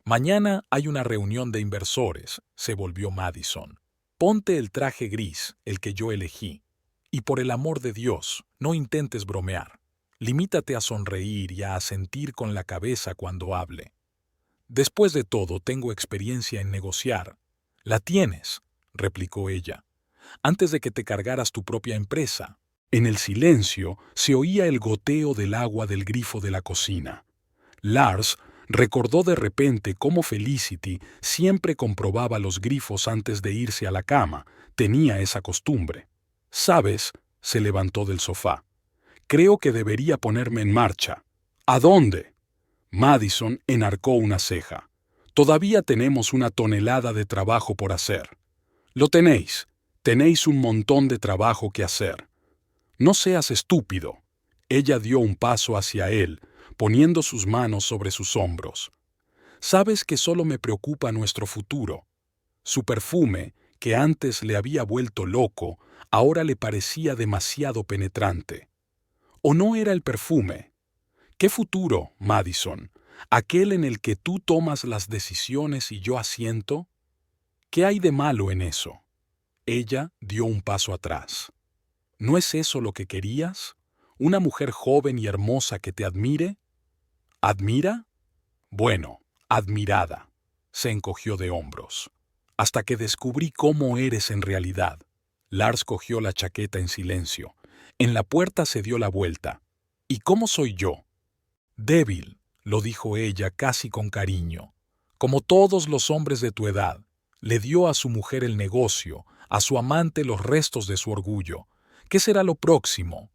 Mañana hay una reunión de inversores, se volvió Madison. Ponte el traje gris, el que yo elegí. Y por el amor de Dios, no intentes bromear. Limítate a sonreír y a asentir con la cabeza cuando hable. Después de todo, tengo experiencia en negociar. La tienes, replicó ella, antes de que te cargaras tu propia empresa. En el silencio se oía el goteo del agua del grifo de la cocina. Lars recordó de repente cómo Felicity siempre comprobaba los grifos antes de irse a la cama. Tenía esa costumbre. ¿Sabes? Se levantó del sofá. Creo que debería ponerme en marcha. ¿A dónde? Madison enarcó una ceja. Todavía tenemos una tonelada de trabajo por hacer. Lo tenéis. Tenéis un montón de trabajo que hacer. No seas estúpido. Ella dio un paso hacia él, poniendo sus manos sobre sus hombros. Sabes que solo me preocupa nuestro futuro. Su perfume, que antes le había vuelto loco, ahora le parecía demasiado penetrante. ¿O no era el perfume? ¿Qué futuro, Madison? ¿Aquel en el que tú tomas las decisiones y yo asiento? ¿Qué hay de malo en eso? Ella dio un paso atrás. ¿No es eso lo que querías? ¿Una mujer joven y hermosa que te admire? ¿Admira? Bueno, admirada. Se encogió de hombros. Hasta que descubrí cómo eres en realidad. Lars cogió la chaqueta en silencio. En la puerta se dio la vuelta. ¿Y cómo soy yo? Débil, lo dijo ella casi con cariño. Como todos los hombres de tu edad, le dio a su mujer el negocio, a su amante los restos de su orgullo. ¿Qué será lo próximo?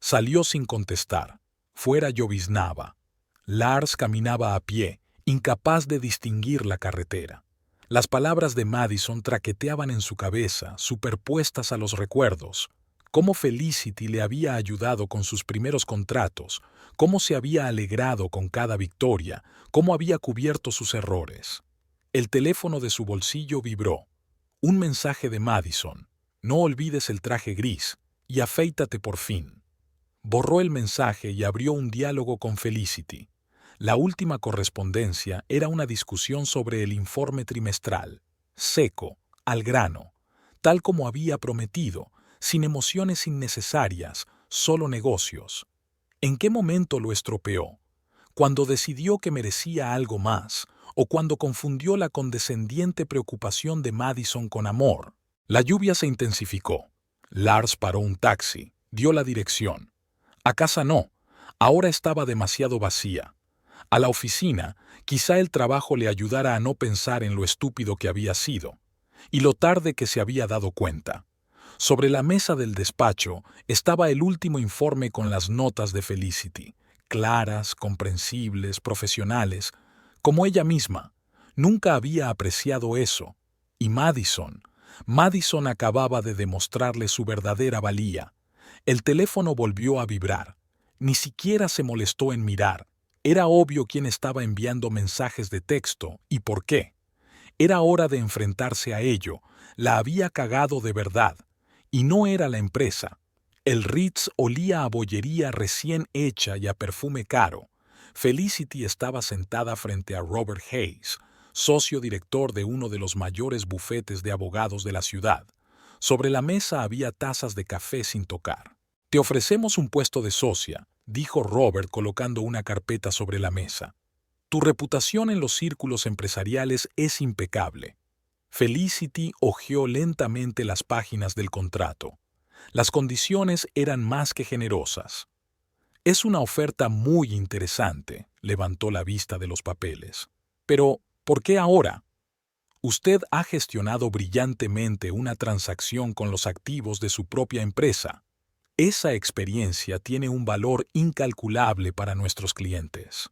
Salió sin contestar. Fuera lloviznaba. Lars caminaba a pie, incapaz de distinguir la carretera. Las palabras de Madison traqueteaban en su cabeza, superpuestas a los recuerdos. Cómo Felicity le había ayudado con sus primeros contratos, cómo se había alegrado con cada victoria, cómo había cubierto sus errores. El teléfono de su bolsillo vibró. Un mensaje de Madison. No olvides el traje gris y afeítate por fin. Borró el mensaje y abrió un diálogo con Felicity. La última correspondencia era una discusión sobre el informe trimestral, seco, al grano, tal como había prometido, sin emociones innecesarias, solo negocios. ¿En qué momento lo estropeó? ¿Cuando decidió que merecía algo más, o cuando confundió la condescendiente preocupación de Madison con amor? La lluvia se intensificó. Lars paró un taxi, dio la dirección. A casa no, ahora estaba demasiado vacía. A la oficina, quizá el trabajo le ayudara a no pensar en lo estúpido que había sido, y lo tarde que se había dado cuenta. Sobre la mesa del despacho estaba el último informe con las notas de Felicity, claras, comprensibles, profesionales, como ella misma. Nunca había apreciado eso. Y Madison acababa de demostrarle su verdadera valía. El teléfono volvió a vibrar. Ni siquiera se molestó en mirar. Era obvio quién estaba enviando mensajes de texto y por qué. Era hora de enfrentarse a ello. La había cagado de verdad. Y no era la empresa. El Ritz olía a bollería recién hecha y a perfume caro. Felicity estaba sentada frente a Robert Hayes, socio director de uno de los mayores bufetes de abogados de la ciudad. Sobre la mesa había tazas de café sin tocar. «Te ofrecemos un puesto de socia», dijo Robert colocando una carpeta sobre la mesa. «Tu reputación en los círculos empresariales es impecable». Felicity hojeó lentamente las páginas del contrato. Las condiciones eran más que generosas. «Es una oferta muy interesante», levantó la vista de los papeles. «Pero, ¿por qué ahora? Usted ha gestionado brillantemente una transacción con los activos de su propia empresa. Esa experiencia tiene un valor incalculable para nuestros clientes.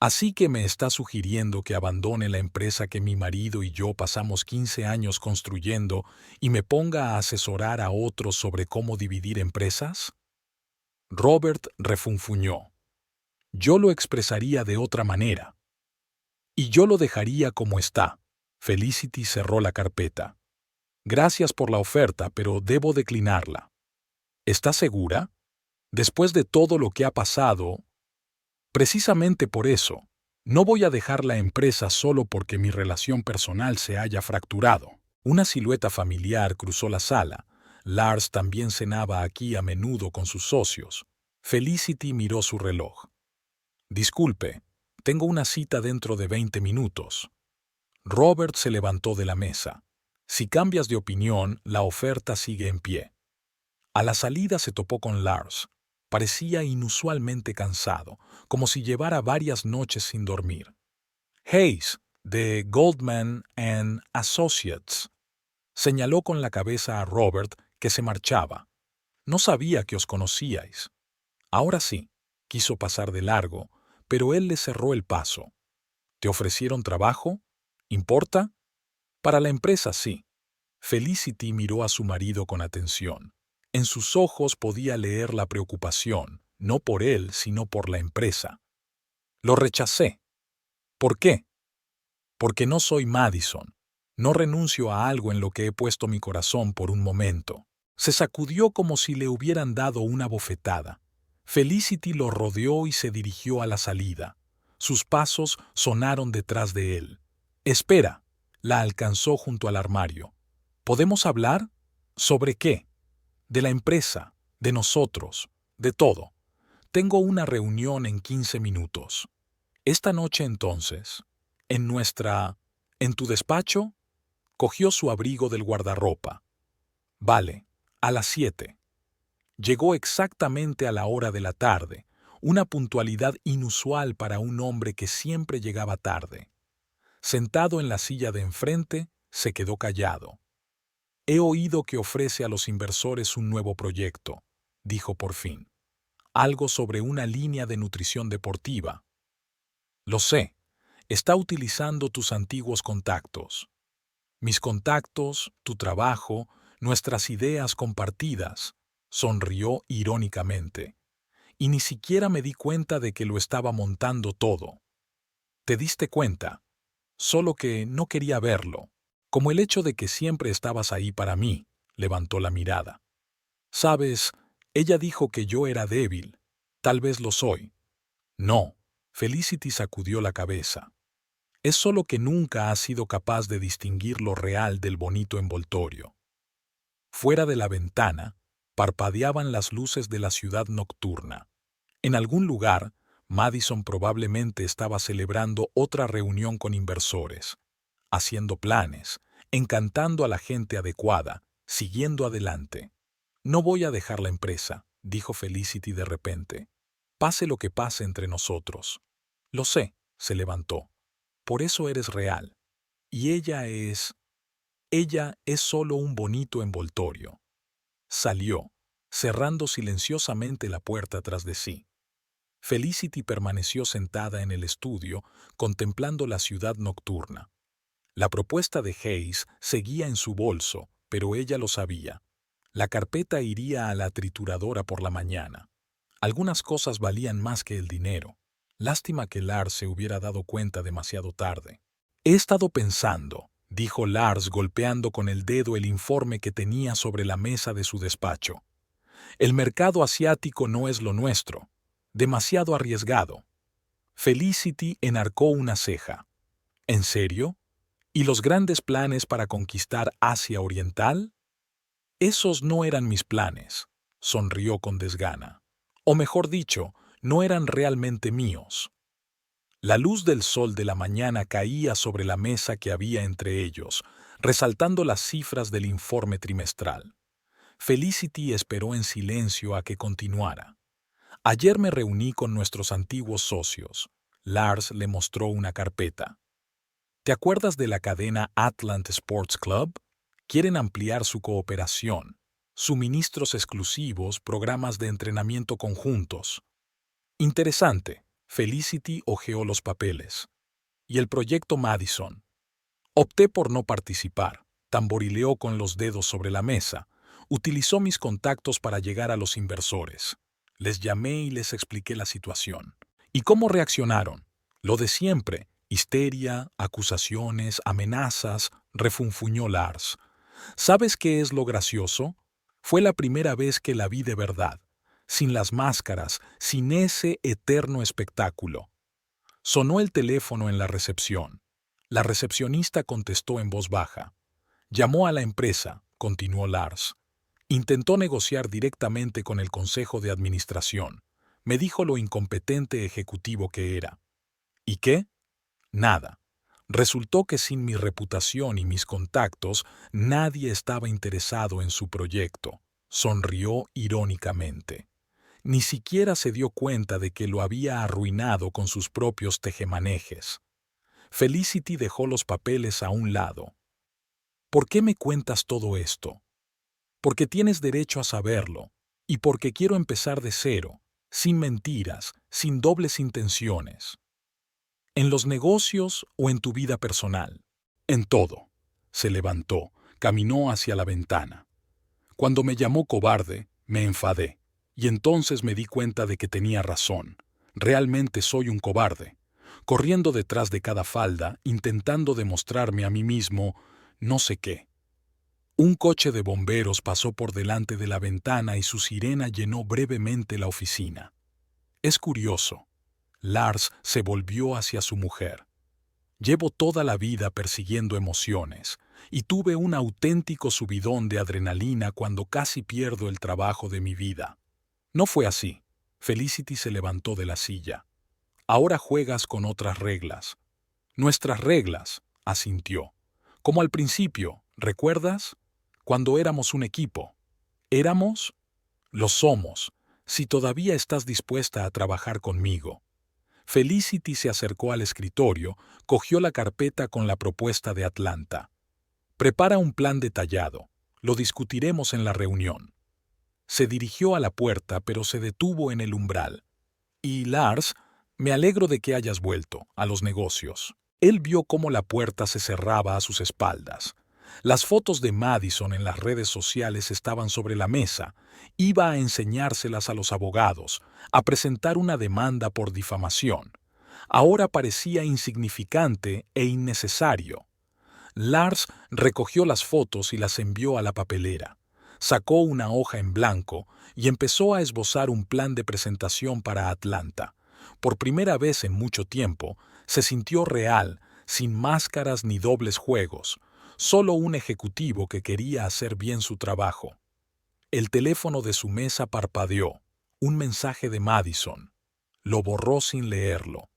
Así que me está sugiriendo que abandone la empresa que mi marido y yo pasamos 15 años construyendo y me ponga a asesorar a otros sobre cómo dividir empresas». Robert refunfuñó. «Yo lo expresaría de otra manera. Y yo lo dejaría como está». Felicity cerró la carpeta. «Gracias por la oferta, pero debo declinarla». «¿Estás segura? Después de todo lo que ha pasado...» «Precisamente por eso. No voy a dejar la empresa solo porque mi relación personal se haya fracturado». Una silueta familiar cruzó la sala. Lars también cenaba aquí a menudo con sus socios. Felicity miró su reloj. Disculpe, tengo una cita dentro de 20 minutos. Robert se levantó de la mesa. Si cambias de opinión, la oferta sigue en pie. A la salida se topó con Lars. Parecía inusualmente cansado, como si llevara varias noches sin dormir. Hayes, de Goldman and Associates, señaló con la cabeza a Robert, que se marchaba. No sabía que os conocíais. Ahora sí, quiso pasar de largo, pero él le cerró el paso. ¿Te ofrecieron trabajo? ¿Importa? Para la empresa sí. Felicity miró a su marido con atención. En sus ojos podía leer la preocupación, no por él, sino por la empresa. Lo rechacé. ¿Por qué? Porque no soy Madison. No renuncio a algo en lo que he puesto mi corazón por un momento. Se sacudió como si le hubieran dado una bofetada. Felicity lo rodeó y se dirigió a la salida. Sus pasos sonaron detrás de él. Espera, la alcanzó junto al armario. ¿Podemos hablar? ¿Sobre qué? De la empresa, de nosotros, de todo. Tengo una reunión en 15 minutos. Esta noche entonces, en tu despacho, cogió su abrigo del guardarropa. Vale, a las 7. Llegó exactamente a la hora de la tarde, una puntualidad inusual para un hombre que siempre llegaba tarde. Sentado en la silla de enfrente, se quedó callado. He oído que ofrece a los inversores un nuevo proyecto, dijo por fin. Algo sobre una línea de nutrición deportiva. Lo sé, está utilizando tus antiguos contactos. Mis contactos, tu trabajo, nuestras ideas compartidas, sonrió irónicamente. Y ni siquiera me di cuenta de que lo estaba montando todo. ¿Te diste cuenta? Solo que no quería verlo. Como el hecho de que siempre estabas ahí para mí, levantó la mirada. Sabes, ella dijo que yo era débil. Tal vez lo soy. No, Felicity sacudió la cabeza. Es solo que nunca has sido capaz de distinguir lo real del bonito envoltorio. Fuera de la ventana, parpadeaban las luces de la ciudad nocturna. En algún lugar, Madison probablemente estaba celebrando otra reunión con inversores, haciendo planes, encantando a la gente adecuada, siguiendo adelante. No voy a dejar la empresa, dijo Felicity de repente. Pase lo que pase entre nosotros. Lo sé, se levantó. Por eso eres real. Y ella es solo un bonito envoltorio. Salió, cerrando silenciosamente la puerta tras de sí. Felicity permaneció sentada en el estudio, contemplando la ciudad nocturna. La propuesta de Hayes seguía en su bolso, pero ella lo sabía. La carpeta iría a la trituradora por la mañana. Algunas cosas valían más que el dinero. Lástima que Lars se hubiera dado cuenta demasiado tarde. He estado pensando, dijo Lars golpeando con el dedo el informe que tenía sobre la mesa de su despacho. El mercado asiático no es lo nuestro. Demasiado arriesgado. Felicity enarcó una ceja. ¿En serio? ¿Y los grandes planes para conquistar Asia Oriental? Esos no eran mis planes, sonrió con desgana. O mejor dicho, no eran realmente míos. La luz del sol de la mañana caía sobre la mesa que había entre ellos, resaltando las cifras del informe trimestral. Felicity esperó en silencio a que continuara. Ayer me reuní con nuestros antiguos socios. Lars le mostró una carpeta. ¿Te acuerdas de la cadena Atlant Sports Club? Quieren ampliar su cooperación, suministros exclusivos, programas de entrenamiento conjuntos. Interesante. Felicity hojeó los papeles. ¿Y el proyecto Madison? Opté por no participar. Tamborileó con los dedos sobre la mesa. Utilizó mis contactos para llegar a los inversores. Les llamé y les expliqué la situación. ¿Y cómo reaccionaron? Lo de siempre. Histeria, acusaciones, amenazas, refunfuñó Lars. ¿Sabes qué es lo gracioso? Fue la primera vez que la vi de verdad, sin las máscaras, sin ese eterno espectáculo. Sonó el teléfono en la recepción. La recepcionista contestó en voz baja. Llamó a la empresa, continuó Lars. Intentó negociar directamente con el consejo de administración. me dijo lo incompetente ejecutivo que era. ¿Y qué? Nada. Resultó que sin mi reputación y mis contactos, nadie estaba interesado en su proyecto. Sonrió irónicamente. Ni siquiera se dio cuenta de que lo había arruinado con sus propios tejemanejes. Felicity dejó los papeles a un lado. ¿Por qué me cuentas todo esto? Porque tienes derecho a saberlo, y porque quiero empezar de cero, sin mentiras, sin dobles intenciones. ¿En los negocios o en tu vida personal? En todo. Se levantó, caminó hacia la ventana. Cuando me llamó cobarde, me enfadé, y entonces me di cuenta de que tenía razón. Realmente soy un cobarde, corriendo detrás de cada falda, intentando demostrarme a mí mismo no sé qué. Un coche de bomberos pasó por delante de la ventana y su sirena llenó brevemente la oficina. Es curioso. Lars se volvió hacia su mujer. Llevo toda la vida persiguiendo emociones, y tuve un auténtico subidón de adrenalina cuando casi pierdo el trabajo de mi vida. No fue así. Felicity se levantó de la silla. Ahora juegas con otras reglas. Nuestras reglas, asintió. Como al principio, ¿recuerdas? Cuando éramos un equipo. ¿Éramos? Lo somos, si todavía estás dispuesta a trabajar conmigo. Felicity se acercó al escritorio, cogió la carpeta con la propuesta de Atlanta. Prepara un plan detallado. Lo discutiremos en la reunión. Se dirigió a la puerta, pero se detuvo en el umbral. Y Lars, me alegro de que hayas vuelto a los negocios. Él vio cómo la puerta se cerraba a sus espaldas. Las fotos de Madison en las redes sociales estaban sobre la mesa. Iba a enseñárselas a los abogados, a presentar una demanda por difamación. Ahora parecía insignificante e innecesario. Lars recogió las fotos y las envió a la papelera. Sacó una hoja en blanco y empezó a esbozar un plan de presentación para Atlanta. Por primera vez en mucho tiempo, se sintió real, sin máscaras ni dobles juegos. Solo un ejecutivo que quería hacer bien su trabajo. El teléfono de su mesa parpadeó. Un mensaje de Madison. Lo borró sin leerlo.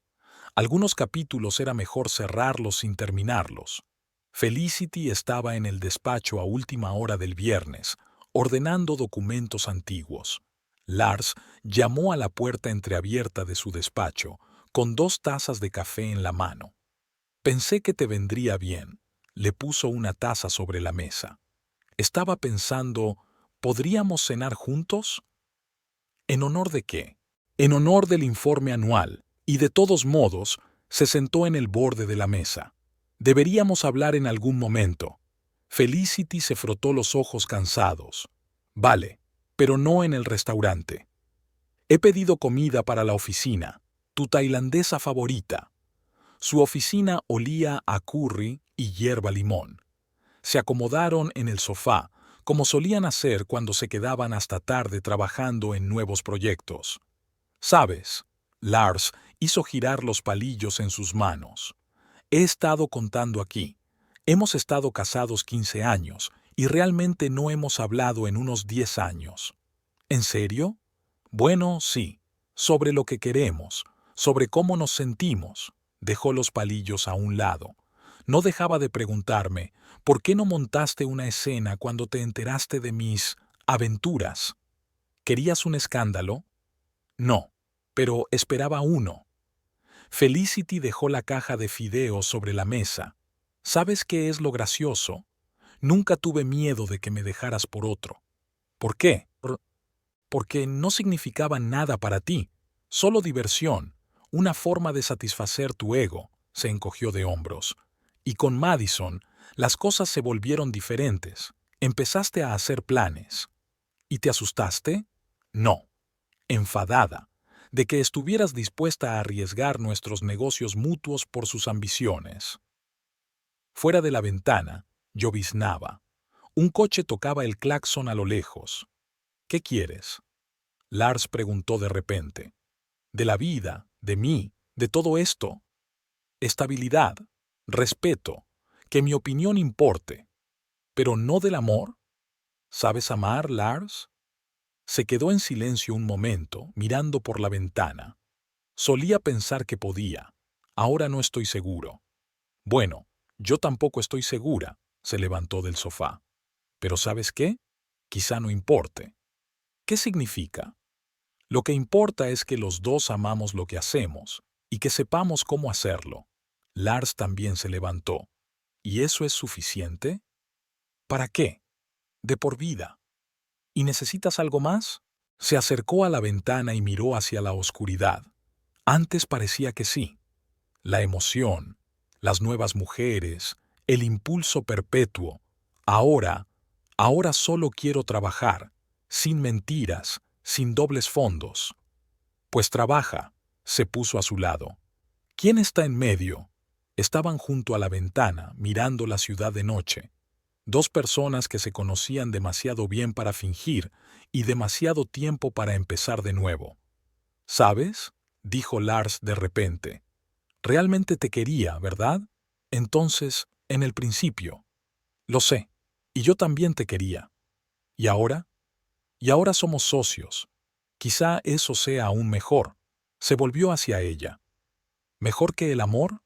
Algunos capítulos era mejor cerrarlos sin terminarlos. Felicity estaba en el despacho a última hora del viernes, ordenando documentos antiguos. Lars llamó a la puerta entreabierta de su despacho, con 2 tazas de café en la mano. Pensé que te vendría bien. Le puso una taza sobre la mesa. Estaba pensando, ¿podríamos cenar juntos? ¿En honor de qué? En honor del informe anual, y de todos modos, se sentó en el borde de la mesa. Deberíamos hablar en algún momento. Felicity se frotó los ojos cansados. Vale, pero no en el restaurante. He pedido comida para la oficina, tu tailandesa favorita. Su oficina olía a curry y hierba limón. Se acomodaron en el sofá, como solían hacer cuando se quedaban hasta tarde trabajando en nuevos proyectos. ¿Sabes? Lars hizo girar los palillos en sus manos. He estado contando aquí. Hemos estado casados 15 años y realmente no hemos hablado en unos 10 años. ¿En serio? Bueno, sí. Sobre lo que queremos, sobre cómo nos sentimos. Dejó los palillos a un lado. No dejaba de preguntarme, ¿por qué no montaste una escena cuando te enteraste de mis aventuras? ¿Querías un escándalo? No, pero esperaba uno. Felicity dejó la caja de fideos sobre la mesa. ¿Sabes qué es lo gracioso? Nunca tuve miedo de que me dejaras por otro. ¿Por qué? Porque no significaba nada para ti, solo diversión, una forma de satisfacer tu ego. Se encogió de hombros. Y con Madison, las cosas se volvieron diferentes. Empezaste a hacer planes. ¿Y te asustaste? No. Enfadada, de que estuvieras dispuesta a arriesgar nuestros negocios mutuos por sus ambiciones. Fuera de la ventana, lloviznaba. Un coche tocaba el claxon a lo lejos. ¿Qué quieres? Lars preguntó de repente. De la vida, de mí, de todo esto. Estabilidad, respeto, que mi opinión importe. ¿Pero no del amor? ¿Sabes amar, Lars? Se quedó en silencio un momento, mirando por la ventana. Solía pensar que podía. Ahora no estoy seguro. Bueno, yo tampoco estoy segura, se levantó del sofá. Pero ¿sabes qué? Quizá no importe. ¿Qué significa? Lo que importa es que los dos amamos lo que hacemos y que sepamos cómo hacerlo. Lars también se levantó. ¿Y eso es suficiente? ¿Para qué? De por vida. ¿Y necesitas algo más? Se acercó a la ventana y miró hacia la oscuridad. Antes parecía que sí. La emoción, las nuevas mujeres, el impulso perpetuo. Ahora solo quiero trabajar, sin mentiras, sin dobles fondos. Pues trabaja, se puso a su lado. ¿Quién está en medio? Estaban junto a la ventana, mirando la ciudad de noche. Dos personas que se conocían demasiado bien para fingir y demasiado tiempo para empezar de nuevo. ¿Sabes? Dijo Lars de repente. Realmente te quería, ¿verdad? Entonces, en el principio. Lo sé. Y yo también te quería. ¿Y ahora? Y ahora somos socios. Quizá eso sea aún mejor. Se volvió hacia ella. ¿Mejor que el amor?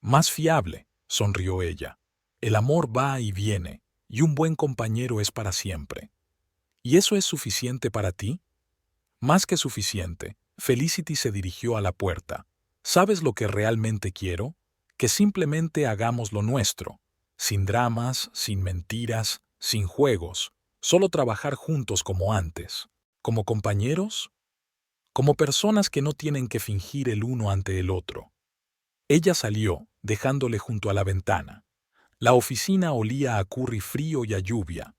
Más fiable, sonrió ella. El amor va y viene, y un buen compañero es para siempre. ¿Y eso es suficiente para ti? Más que suficiente. Felicity se dirigió a la puerta. ¿Sabes lo que realmente quiero? Que simplemente hagamos lo nuestro. Sin dramas, sin mentiras, sin juegos. Solo trabajar juntos como antes. ¿Como compañeros? Como personas que no tienen que fingir el uno ante el otro. Ella salió, dejándole junto a la ventana. La oficina olía a curry frío y a lluvia.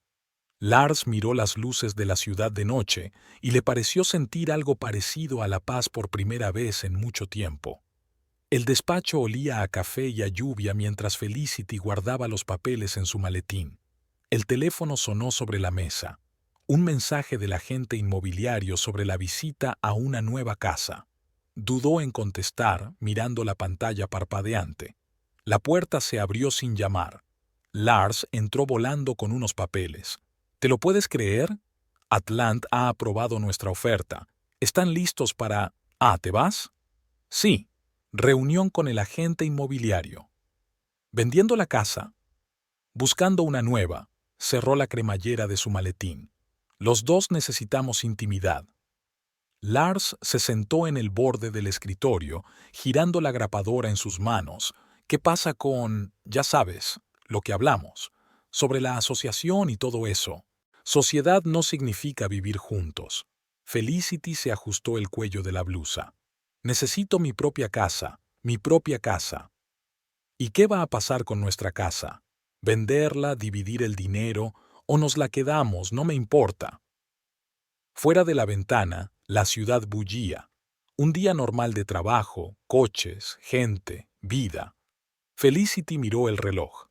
Lars miró las luces de la ciudad de noche y le pareció sentir algo parecido a la paz por primera vez en mucho tiempo. El despacho olía a café y a lluvia mientras Felicity guardaba los papeles en su maletín. El teléfono sonó sobre la mesa. Un mensaje del agente inmobiliario sobre la visita a una nueva casa. Dudó en contestar, mirando la pantalla parpadeante. La puerta se abrió sin llamar. Lars entró volando con unos papeles. ¿Te lo puedes creer? Atlant ha aprobado nuestra oferta. ¿Están listos para... ¿te vas? Sí. Reunión con el agente inmobiliario. ¿Vendiendo la casa? Buscando una nueva. Cerró la cremallera de su maletín. Los dos necesitamos intimidad. Lars se sentó en el borde del escritorio, girando la grapadora en sus manos. ¿Qué pasa con, ya sabes, lo que hablamos, sobre la asociación y todo eso? Sociedad no significa vivir juntos. Felicity se ajustó el cuello de la blusa. Necesito mi propia casa, mi propia casa. ¿Y qué va a pasar con nuestra casa? ¿Venderla, dividir el dinero o nos la quedamos? No me importa. Fuera de la ventana, la ciudad bullía. Un día normal de trabajo, coches, gente, vida. Felicity miró el reloj.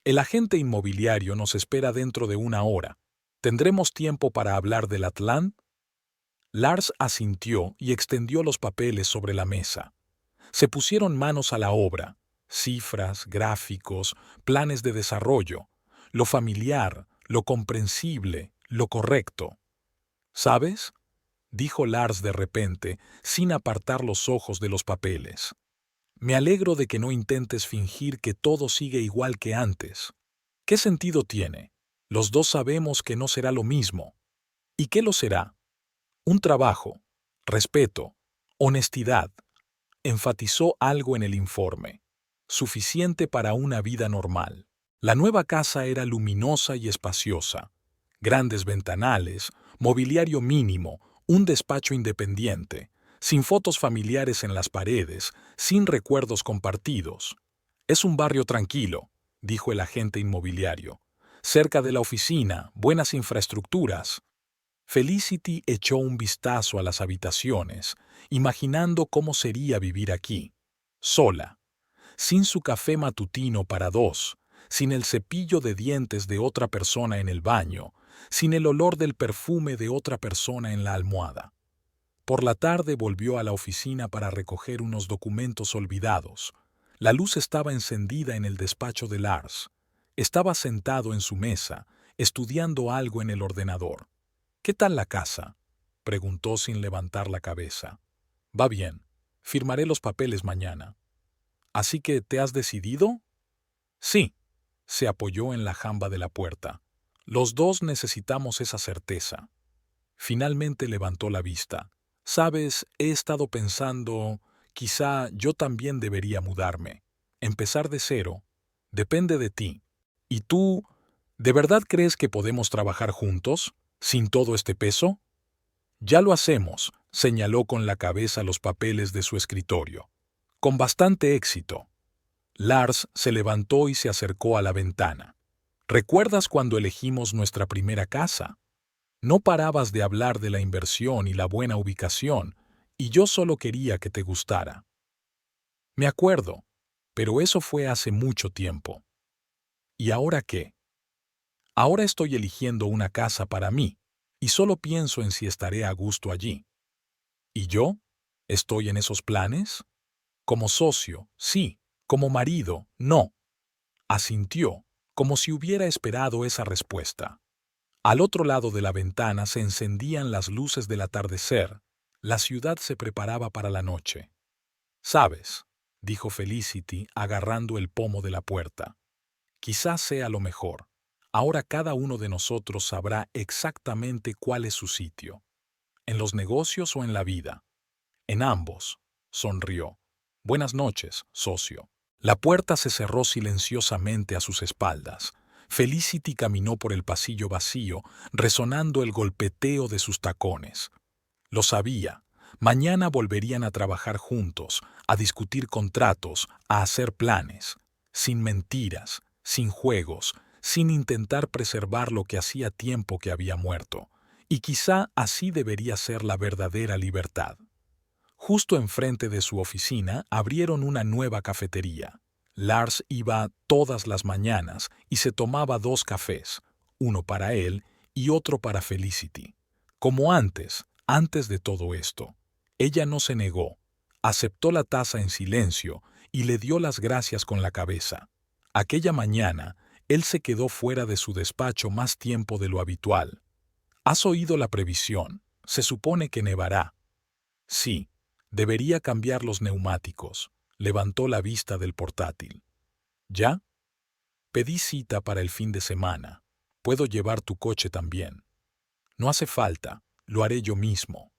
El agente inmobiliario nos espera dentro de una hora. ¿Tendremos tiempo para hablar del Atlant? Lars asintió y extendió los papeles sobre la mesa. Se pusieron manos a la obra. Cifras, gráficos, planes de desarrollo. Lo familiar, lo comprensible, lo correcto. ¿Sabes? Dijo Lars de repente, sin apartar los ojos de los papeles. Me alegro de que no intentes fingir que todo sigue igual que antes. ¿Qué sentido tiene? Los dos sabemos que no será lo mismo. ¿Y qué lo será? Un trabajo, respeto, honestidad. Enfatizó algo en el informe. Suficiente para una vida normal. La nueva casa era luminosa y espaciosa. Grandes ventanales, mobiliario mínimo, un despacho independiente, sin fotos familiares en las paredes, sin recuerdos compartidos. Es un barrio tranquilo, dijo el agente inmobiliario. Cerca de la oficina, buenas infraestructuras. Felicity echó un vistazo a las habitaciones, imaginando cómo sería vivir aquí, sola, sin su café matutino para dos, sin el cepillo de dientes de otra persona en el baño, sin el olor del perfume de otra persona en la almohada. Por la tarde volvió a la oficina para recoger unos documentos olvidados. La luz estaba encendida en el despacho de Lars. Estaba sentado en su mesa, estudiando algo en el ordenador. ¿Qué tal la casa? Preguntó sin levantar la cabeza. Va bien. Firmaré los papeles mañana. ¿Así que te has decidido? Sí. Se apoyó en la jamba de la puerta. Los dos necesitamos esa certeza. Finalmente levantó la vista. Sabes, he estado pensando, quizá yo también debería mudarme. Empezar de cero. Depende de ti. ¿Y tú, de verdad crees que podemos trabajar juntos, sin todo este peso? Ya lo hacemos, señaló con la cabeza los papeles de su escritorio. Con bastante éxito. Lars se levantó y se acercó a la ventana. ¿Recuerdas cuando elegimos nuestra primera casa? No parabas de hablar de la inversión y la buena ubicación, y yo solo quería que te gustara. Me acuerdo, pero eso fue hace mucho tiempo. ¿Y ahora qué? Ahora estoy eligiendo una casa para mí, y solo pienso en si estaré a gusto allí. ¿Y yo? ¿Estoy en esos planes? Como socio, sí. Como marido, no. Asintió, como si hubiera esperado esa respuesta. Al otro lado de la ventana se encendían las luces del atardecer. La ciudad se preparaba para la noche. «¿Sabes?», dijo Felicity agarrando el pomo de la puerta. «Quizás sea lo mejor. Ahora cada uno de nosotros sabrá exactamente cuál es su sitio. ¿En los negocios o en la vida?» «En ambos», sonrió. «Buenas noches, socio». La puerta se cerró silenciosamente a sus espaldas. Felicity caminó por el pasillo vacío, resonando el golpeteo de sus tacones. Lo sabía. Mañana volverían a trabajar juntos, a discutir contratos, a hacer planes. Sin mentiras, sin juegos, sin intentar preservar lo que hacía tiempo que había muerto. Y quizá así debería ser la verdadera libertad. Justo enfrente de su oficina abrieron una nueva cafetería. Lars iba todas las mañanas y se tomaba 2 cafés, uno para él y otro para Felicity. Como antes de todo esto. Ella no se negó, aceptó la taza en silencio y le dio las gracias con la cabeza. Aquella mañana, él se quedó fuera de su despacho más tiempo de lo habitual. ¿Has oído la previsión? Se supone que nevará. Sí. Debería cambiar los neumáticos. Levantó la vista del portátil. ¿Ya? Pedí cita para el fin de semana. Puedo llevar tu coche también. No hace falta, lo haré yo mismo.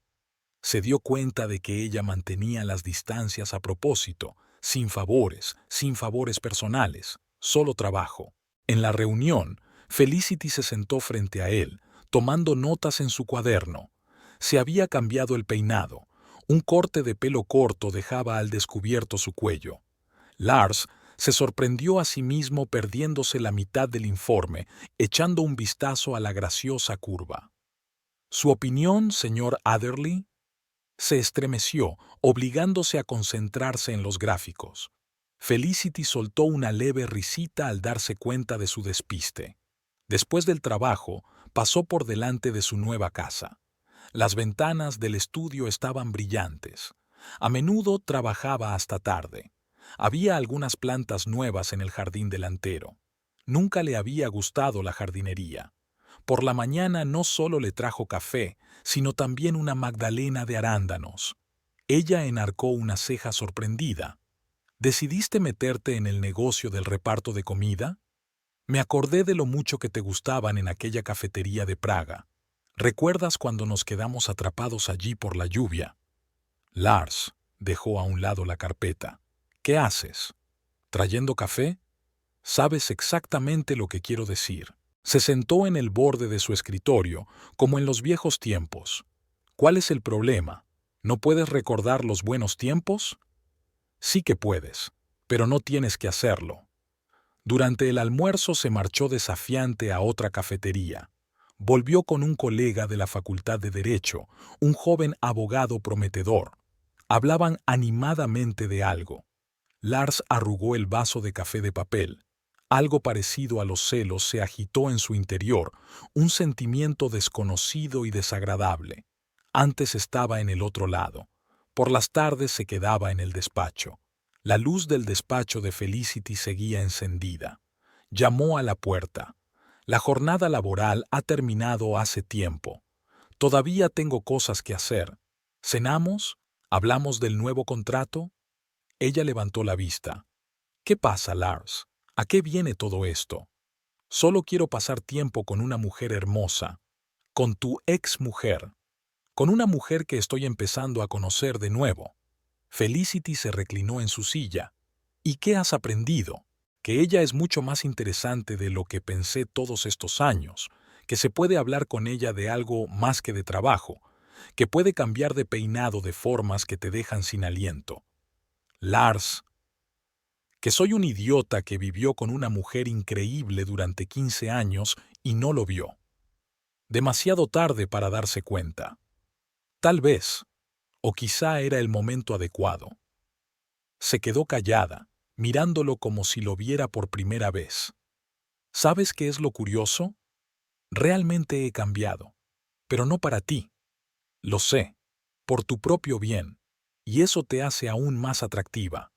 Se dio cuenta de que ella mantenía las distancias a propósito, sin favores personales, solo trabajo. En la reunión, Felicity se sentó frente a él, tomando notas en su cuaderno. Se había cambiado el peinado. Un corte de pelo corto dejaba al descubierto su cuello. Lars se sorprendió a sí mismo perdiéndose la mitad del informe, echando un vistazo a la graciosa curva. ¿Su opinión, señor Adderley? Se estremeció, obligándose a concentrarse en los gráficos. Felicity soltó una leve risita al darse cuenta de su despiste. Después del trabajo, pasó por delante de su nueva casa. Las ventanas del estudio estaban brillantes. A menudo trabajaba hasta tarde. Había algunas plantas nuevas en el jardín delantero. Nunca le había gustado la jardinería. Por la mañana no solo le trajo café, sino también una magdalena de arándanos. Ella enarcó una ceja sorprendida. ¿Decidiste meterte en el negocio del reparto de comida? Me acordé de lo mucho que te gustaban en aquella cafetería de Praga. ¿Recuerdas cuando nos quedamos atrapados allí por la lluvia? Lars dejó a un lado la carpeta. ¿Qué haces? ¿Trayendo café? Sabes exactamente lo que quiero decir. Se sentó en el borde de su escritorio, como en los viejos tiempos. ¿Cuál es el problema? ¿No puedes recordar los buenos tiempos? Sí que puedes, pero no tienes que hacerlo. Durante el almuerzo se marchó desafiante a otra cafetería. Volvió con un colega de la Facultad de Derecho, un joven abogado prometedor. Hablaban animadamente de algo. Lars arrugó el vaso de café de papel. Algo parecido a los celos se agitó en su interior, un sentimiento desconocido y desagradable. Antes estaba en el otro lado. Por las tardes se quedaba en el despacho. La luz del despacho de Felicity seguía encendida. Llamó a la puerta. La jornada laboral ha terminado hace tiempo. Todavía tengo cosas que hacer. ¿Cenamos? ¿Hablamos del nuevo contrato? Ella levantó la vista. ¿Qué pasa, Lars? ¿A qué viene todo esto? Solo quiero pasar tiempo con una mujer hermosa, con tu ex mujer, con una mujer que estoy empezando a conocer de nuevo. Felicity se reclinó en su silla. ¿Y qué has aprendido? Que ella es mucho más interesante de lo que pensé todos estos años, que se puede hablar con ella de algo más que de trabajo, que puede cambiar de peinado de formas que te dejan sin aliento. Lars, que soy un idiota que vivió con una mujer increíble durante 15 años y no lo vio. Demasiado tarde para darse cuenta. Tal vez, o quizá era el momento adecuado. Se quedó callada, mirándolo como si lo viera por primera vez. ¿Sabes qué es lo curioso? Realmente he cambiado, pero no para ti. Lo sé, por tu propio bien, y eso te hace aún más atractiva.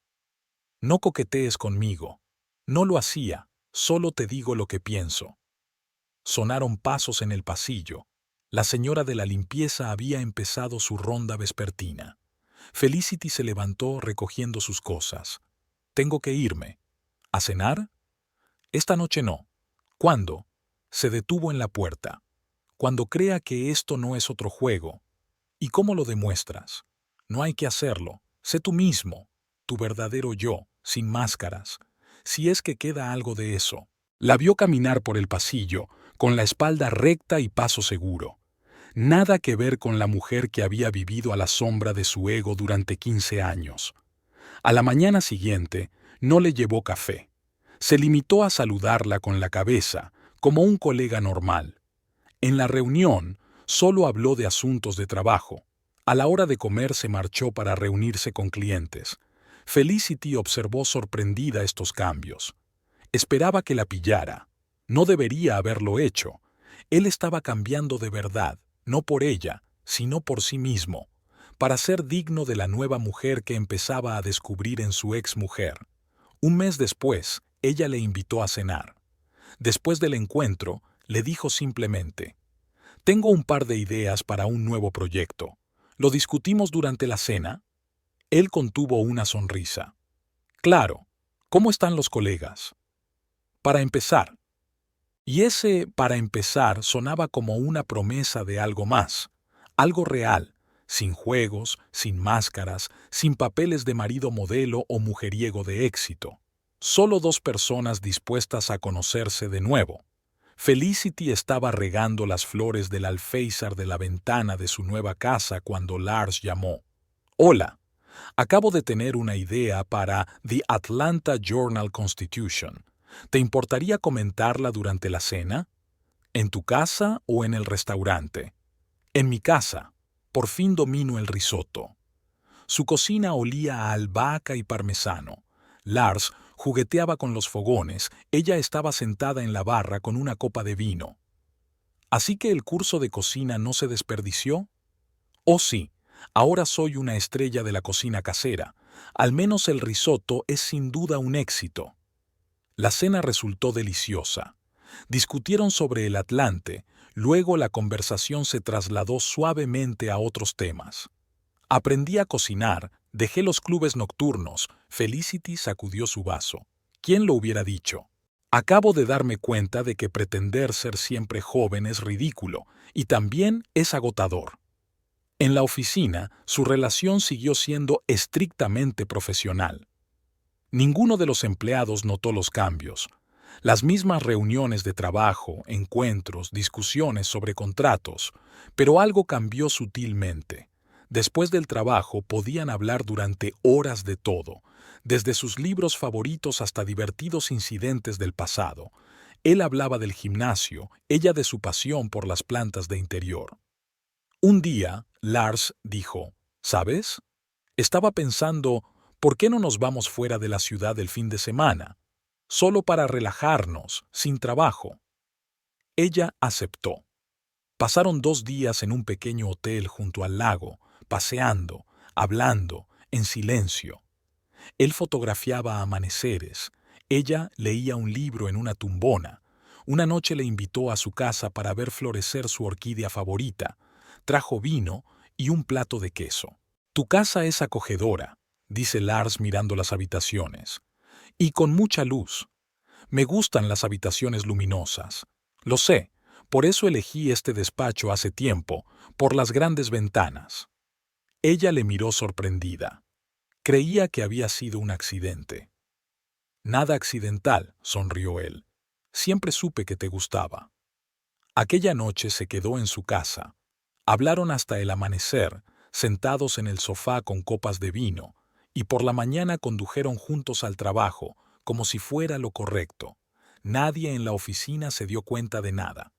No coquetees conmigo. No lo hacía, solo te digo lo que pienso. Sonaron pasos en el pasillo. La señora de la limpieza había empezado su ronda vespertina. Felicity se levantó recogiendo sus cosas. Tengo que irme. ¿A cenar? Esta noche no. ¿Cuándo? Se detuvo en la puerta. Cuando crea que esto no es otro juego. ¿Y cómo lo demuestras? No hay que hacerlo. Sé tú mismo, tu verdadero yo, sin máscaras. Si es que queda algo de eso. La vio caminar por el pasillo, con la espalda recta y paso seguro. Nada que ver con la mujer que había vivido a la sombra de su ego durante 15 años. A la mañana siguiente, no le llevó café. Se limitó a saludarla con la cabeza, como un colega normal. En la reunión, solo habló de asuntos de trabajo. A la hora de comer se marchó para reunirse con clientes. Felicity observó sorprendida estos cambios. Esperaba que la pillara. No debería haberlo hecho. Él estaba cambiando de verdad, no por ella, sino por sí mismo, para ser digno de la nueva mujer que empezaba a descubrir en su ex mujer. Un mes después, ella le invitó a cenar. Después del encuentro, le dijo simplemente: «Tengo un par de ideas para un nuevo proyecto. ¿Lo discutimos durante la cena?» Él contuvo una sonrisa. «Claro. ¿Cómo están los colegas?» «Para empezar». Y ese «para empezar» sonaba como una promesa de algo más, algo real, sin juegos, sin máscaras, sin papeles de marido modelo o mujeriego de éxito. Solo dos personas dispuestas a conocerse de nuevo. Felicity estaba regando las flores del alféizar de la ventana de su nueva casa cuando Lars llamó. «Hola, acabo de tener una idea para The Atlanta Journal-Constitution. ¿Te importaría comentarla durante la cena? ¿En tu casa o en el restaurante?» «En mi casa. Por fin domino el risotto». Su cocina olía a albahaca y parmesano. Lars jugueteaba con los fogones, ella estaba sentada en la barra con una copa de vino. ¿Así que el curso de cocina no se desperdició? Oh sí, ahora soy una estrella de la cocina casera. Al menos el risotto es sin duda un éxito. La cena resultó deliciosa. Discutieron sobre el Atlante, luego la conversación se trasladó suavemente a otros temas. Aprendí a cocinar, dejé los clubes nocturnos. Felicity sacudió su vaso. ¿Quién lo hubiera dicho? Acabo de darme cuenta de que pretender ser siempre joven es ridículo y también es agotador. En la oficina, su relación siguió siendo estrictamente profesional. Ninguno de los empleados notó los cambios. Las mismas reuniones de trabajo, encuentros, discusiones sobre contratos, pero algo cambió sutilmente. Después del trabajo podían hablar durante horas de todo, desde sus libros favoritos hasta divertidos incidentes del pasado. Él hablaba del gimnasio, ella de su pasión por las plantas de interior. Un día, Lars dijo: «¿Sabes? Estaba pensando, ¿por qué no nos vamos fuera de la ciudad el fin de semana? Solo para relajarnos, sin trabajo». Ella aceptó. Pasaron 2 días en un pequeño hotel junto al lago, paseando, hablando, en silencio. Él fotografiaba amaneceres. Ella leía un libro en una tumbona. Una noche le invitó a su casa para ver florecer su orquídea favorita. trajo vino y un plato de queso. «Tu casa es acogedora», dice Lars mirando las habitaciones, «y con mucha luz. Me gustan las habitaciones luminosas. Lo sé, por eso elegí este despacho hace tiempo, por las grandes ventanas». Ella le miró sorprendida. Creía que había sido un accidente. «Nada accidental», sonrió él. «Siempre supe que te gustaba». Aquella noche se quedó en su casa. Hablaron hasta el amanecer, sentados en el sofá con copas de vino, y por la mañana condujeron juntos al trabajo, como si fuera lo correcto. Nadie en la oficina se dio cuenta de nada.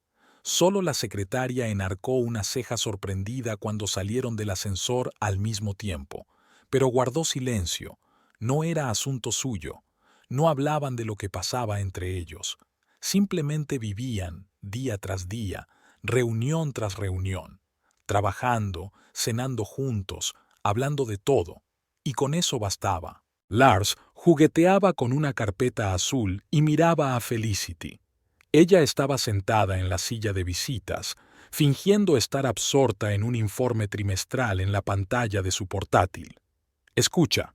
Solo la secretaria enarcó una ceja sorprendida cuando salieron del ascensor al mismo tiempo, pero guardó silencio. No era asunto suyo. No hablaban de lo que pasaba entre ellos. Simplemente vivían, día tras día, reunión tras reunión, trabajando, cenando juntos, hablando de todo, y con eso bastaba. Lars jugueteaba con una carpeta azul y miraba a Felicity. Ella estaba sentada en la silla de visitas, fingiendo estar absorta en un informe trimestral en la pantalla de su portátil. «Escucha»,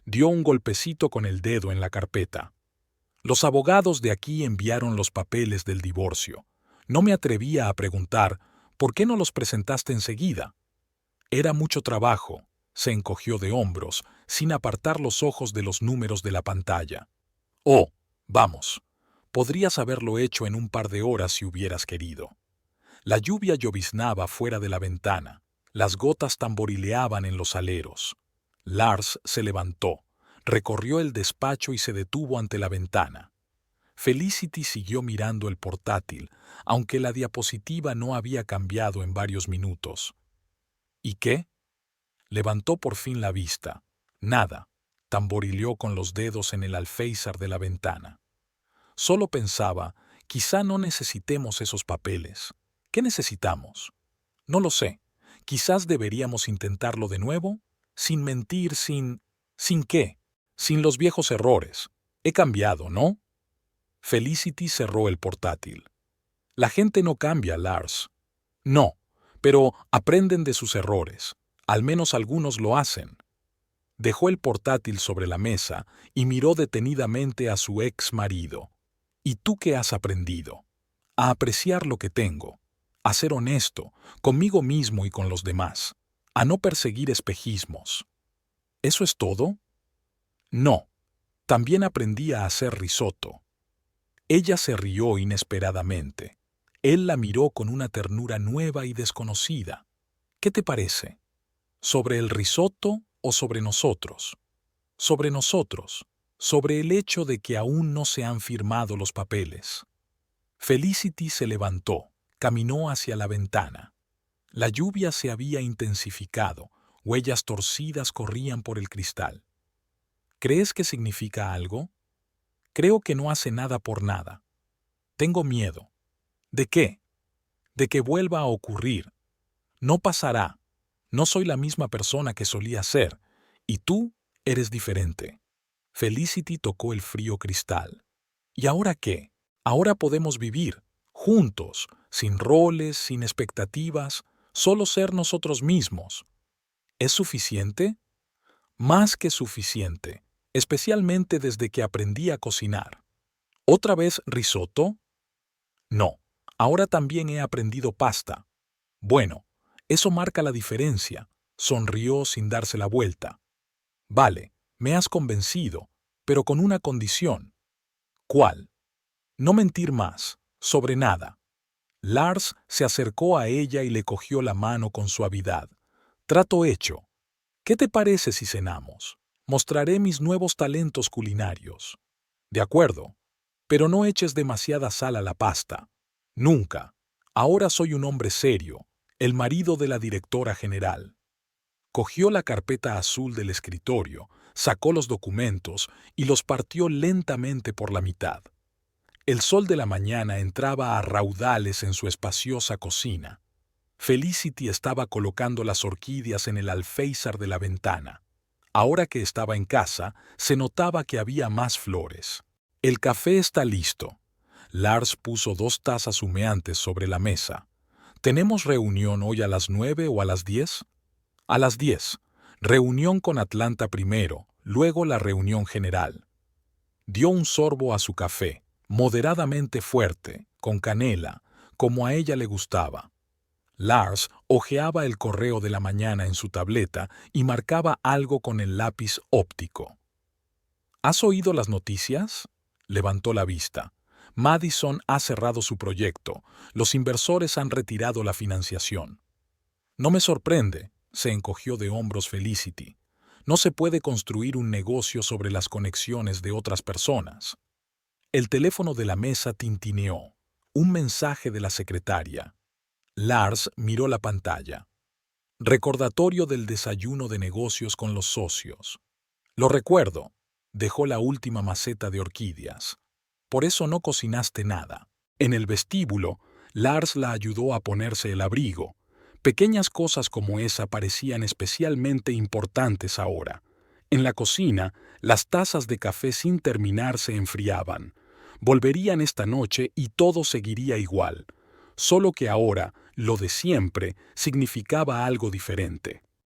dio un golpecito con el dedo en la carpeta. «Los abogados de aquí enviaron los papeles del divorcio. No me atrevía a preguntar, ¿por qué no los presentaste enseguida?» Era mucho trabajo. Se encogió de hombros, sin apartar los ojos de los números de la pantalla. «Oh, vamos. Podrías haberlo hecho en un par de horas si hubieras querido». La lluvia lloviznaba fuera de la ventana. Las gotas tamborileaban en los aleros. Lars se levantó, recorrió el despacho y se detuvo ante la ventana. Felicity siguió mirando el portátil, aunque la diapositiva no había cambiado en varios minutos. «¿Y qué?» Levantó por fin la vista. Nada. Tamborileó con los dedos en el alféizar de la ventana. Solo pensaba, quizá no necesitemos esos papeles. ¿Qué necesitamos? No lo sé. Quizás deberíamos intentarlo de nuevo, sin mentir, sin... ¿Sin qué? Sin los viejos errores. He cambiado, ¿no? Felicity cerró el portátil. «La gente no cambia, Lars». «No, pero aprenden de sus errores. Al menos algunos lo hacen». Dejó el portátil sobre la mesa y miró detenidamente a su ex marido. «¿Y tú qué has aprendido?» «A apreciar lo que tengo, a ser honesto, conmigo mismo y con los demás, a no perseguir espejismos». «¿Eso es todo?» «No, también aprendí a hacer risotto». Ella se rió inesperadamente. Él la miró con una ternura nueva y desconocida. «¿Qué te parece? ¿Sobre el risotto o sobre nosotros?» «Sobre nosotros, sobre el hecho de que aún no se han firmado los papeles». Felicity se levantó, caminó hacia la ventana. La lluvia se había intensificado, huellas torcidas corrían por el cristal. «¿Crees que significa algo?» «Creo que no hace nada por nada. Tengo miedo». «¿De qué?» «De que vuelva a ocurrir. No pasará. No soy la misma persona que solía ser, y tú eres diferente». Felicity tocó el frío cristal. «¿Y ahora qué? Ahora podemos vivir, juntos, sin roles, sin expectativas, solo ser nosotros mismos». «¿Es suficiente?» «Más que suficiente, especialmente desde que aprendí a cocinar». «¿Otra vez risotto?» «No, ahora también he aprendido pasta». «Bueno, eso marca la diferencia», sonrió sin darse la vuelta. «Vale, me has convencido, pero con una condición». «¿Cuál?» «No mentir más, sobre nada». Lars se acercó a ella y le cogió la mano con suavidad. «Trato hecho. ¿Qué te parece si cenamos? Mostraré mis nuevos talentos culinarios». «De acuerdo, pero no eches demasiada sal a la pasta». «Nunca. Ahora soy un hombre serio, el marido de la directora general». Cogió la carpeta azul del escritorio, sacó los documentos y los partió lentamente por la mitad. El sol de la mañana entraba a raudales en su espaciosa cocina. Felicity estaba colocando las orquídeas en el alféizar de la ventana. Ahora que estaba en casa, se notaba que había más flores. «El café está listo». Lars puso 2 tazas humeantes sobre la mesa. ¿Tenemos reunión hoy a las 9 o a las 10? A las 10. Reunión con Atlanta primero, luego la reunión general. Dio un sorbo a su café, moderadamente fuerte, con canela, como a ella le gustaba. Lars hojeaba el correo de la mañana en su tableta y marcaba algo con el lápiz óptico. ¿Has oído las noticias? Levantó la vista. Madison ha cerrado su proyecto. Los inversores han retirado la financiación. No me sorprende, se encogió de hombros Felicity. No se puede construir un negocio sobre las conexiones de otras personas. El teléfono de la mesa tintineó. Un mensaje de la secretaria. Lars miró la pantalla. Recordatorio del desayuno de negocios con los socios. Lo recuerdo. Dejó la última maceta de orquídeas. Por eso no cocinaste nada. En el vestíbulo, Lars la ayudó a ponerse el abrigo. Pequeñas cosas como esa parecían especialmente importantes ahora. En la cocina, las tazas de café sin terminar se enfriaban. Volverían esta noche y todo seguiría igual. Solo que ahora, lo de siempre significaba algo diferente.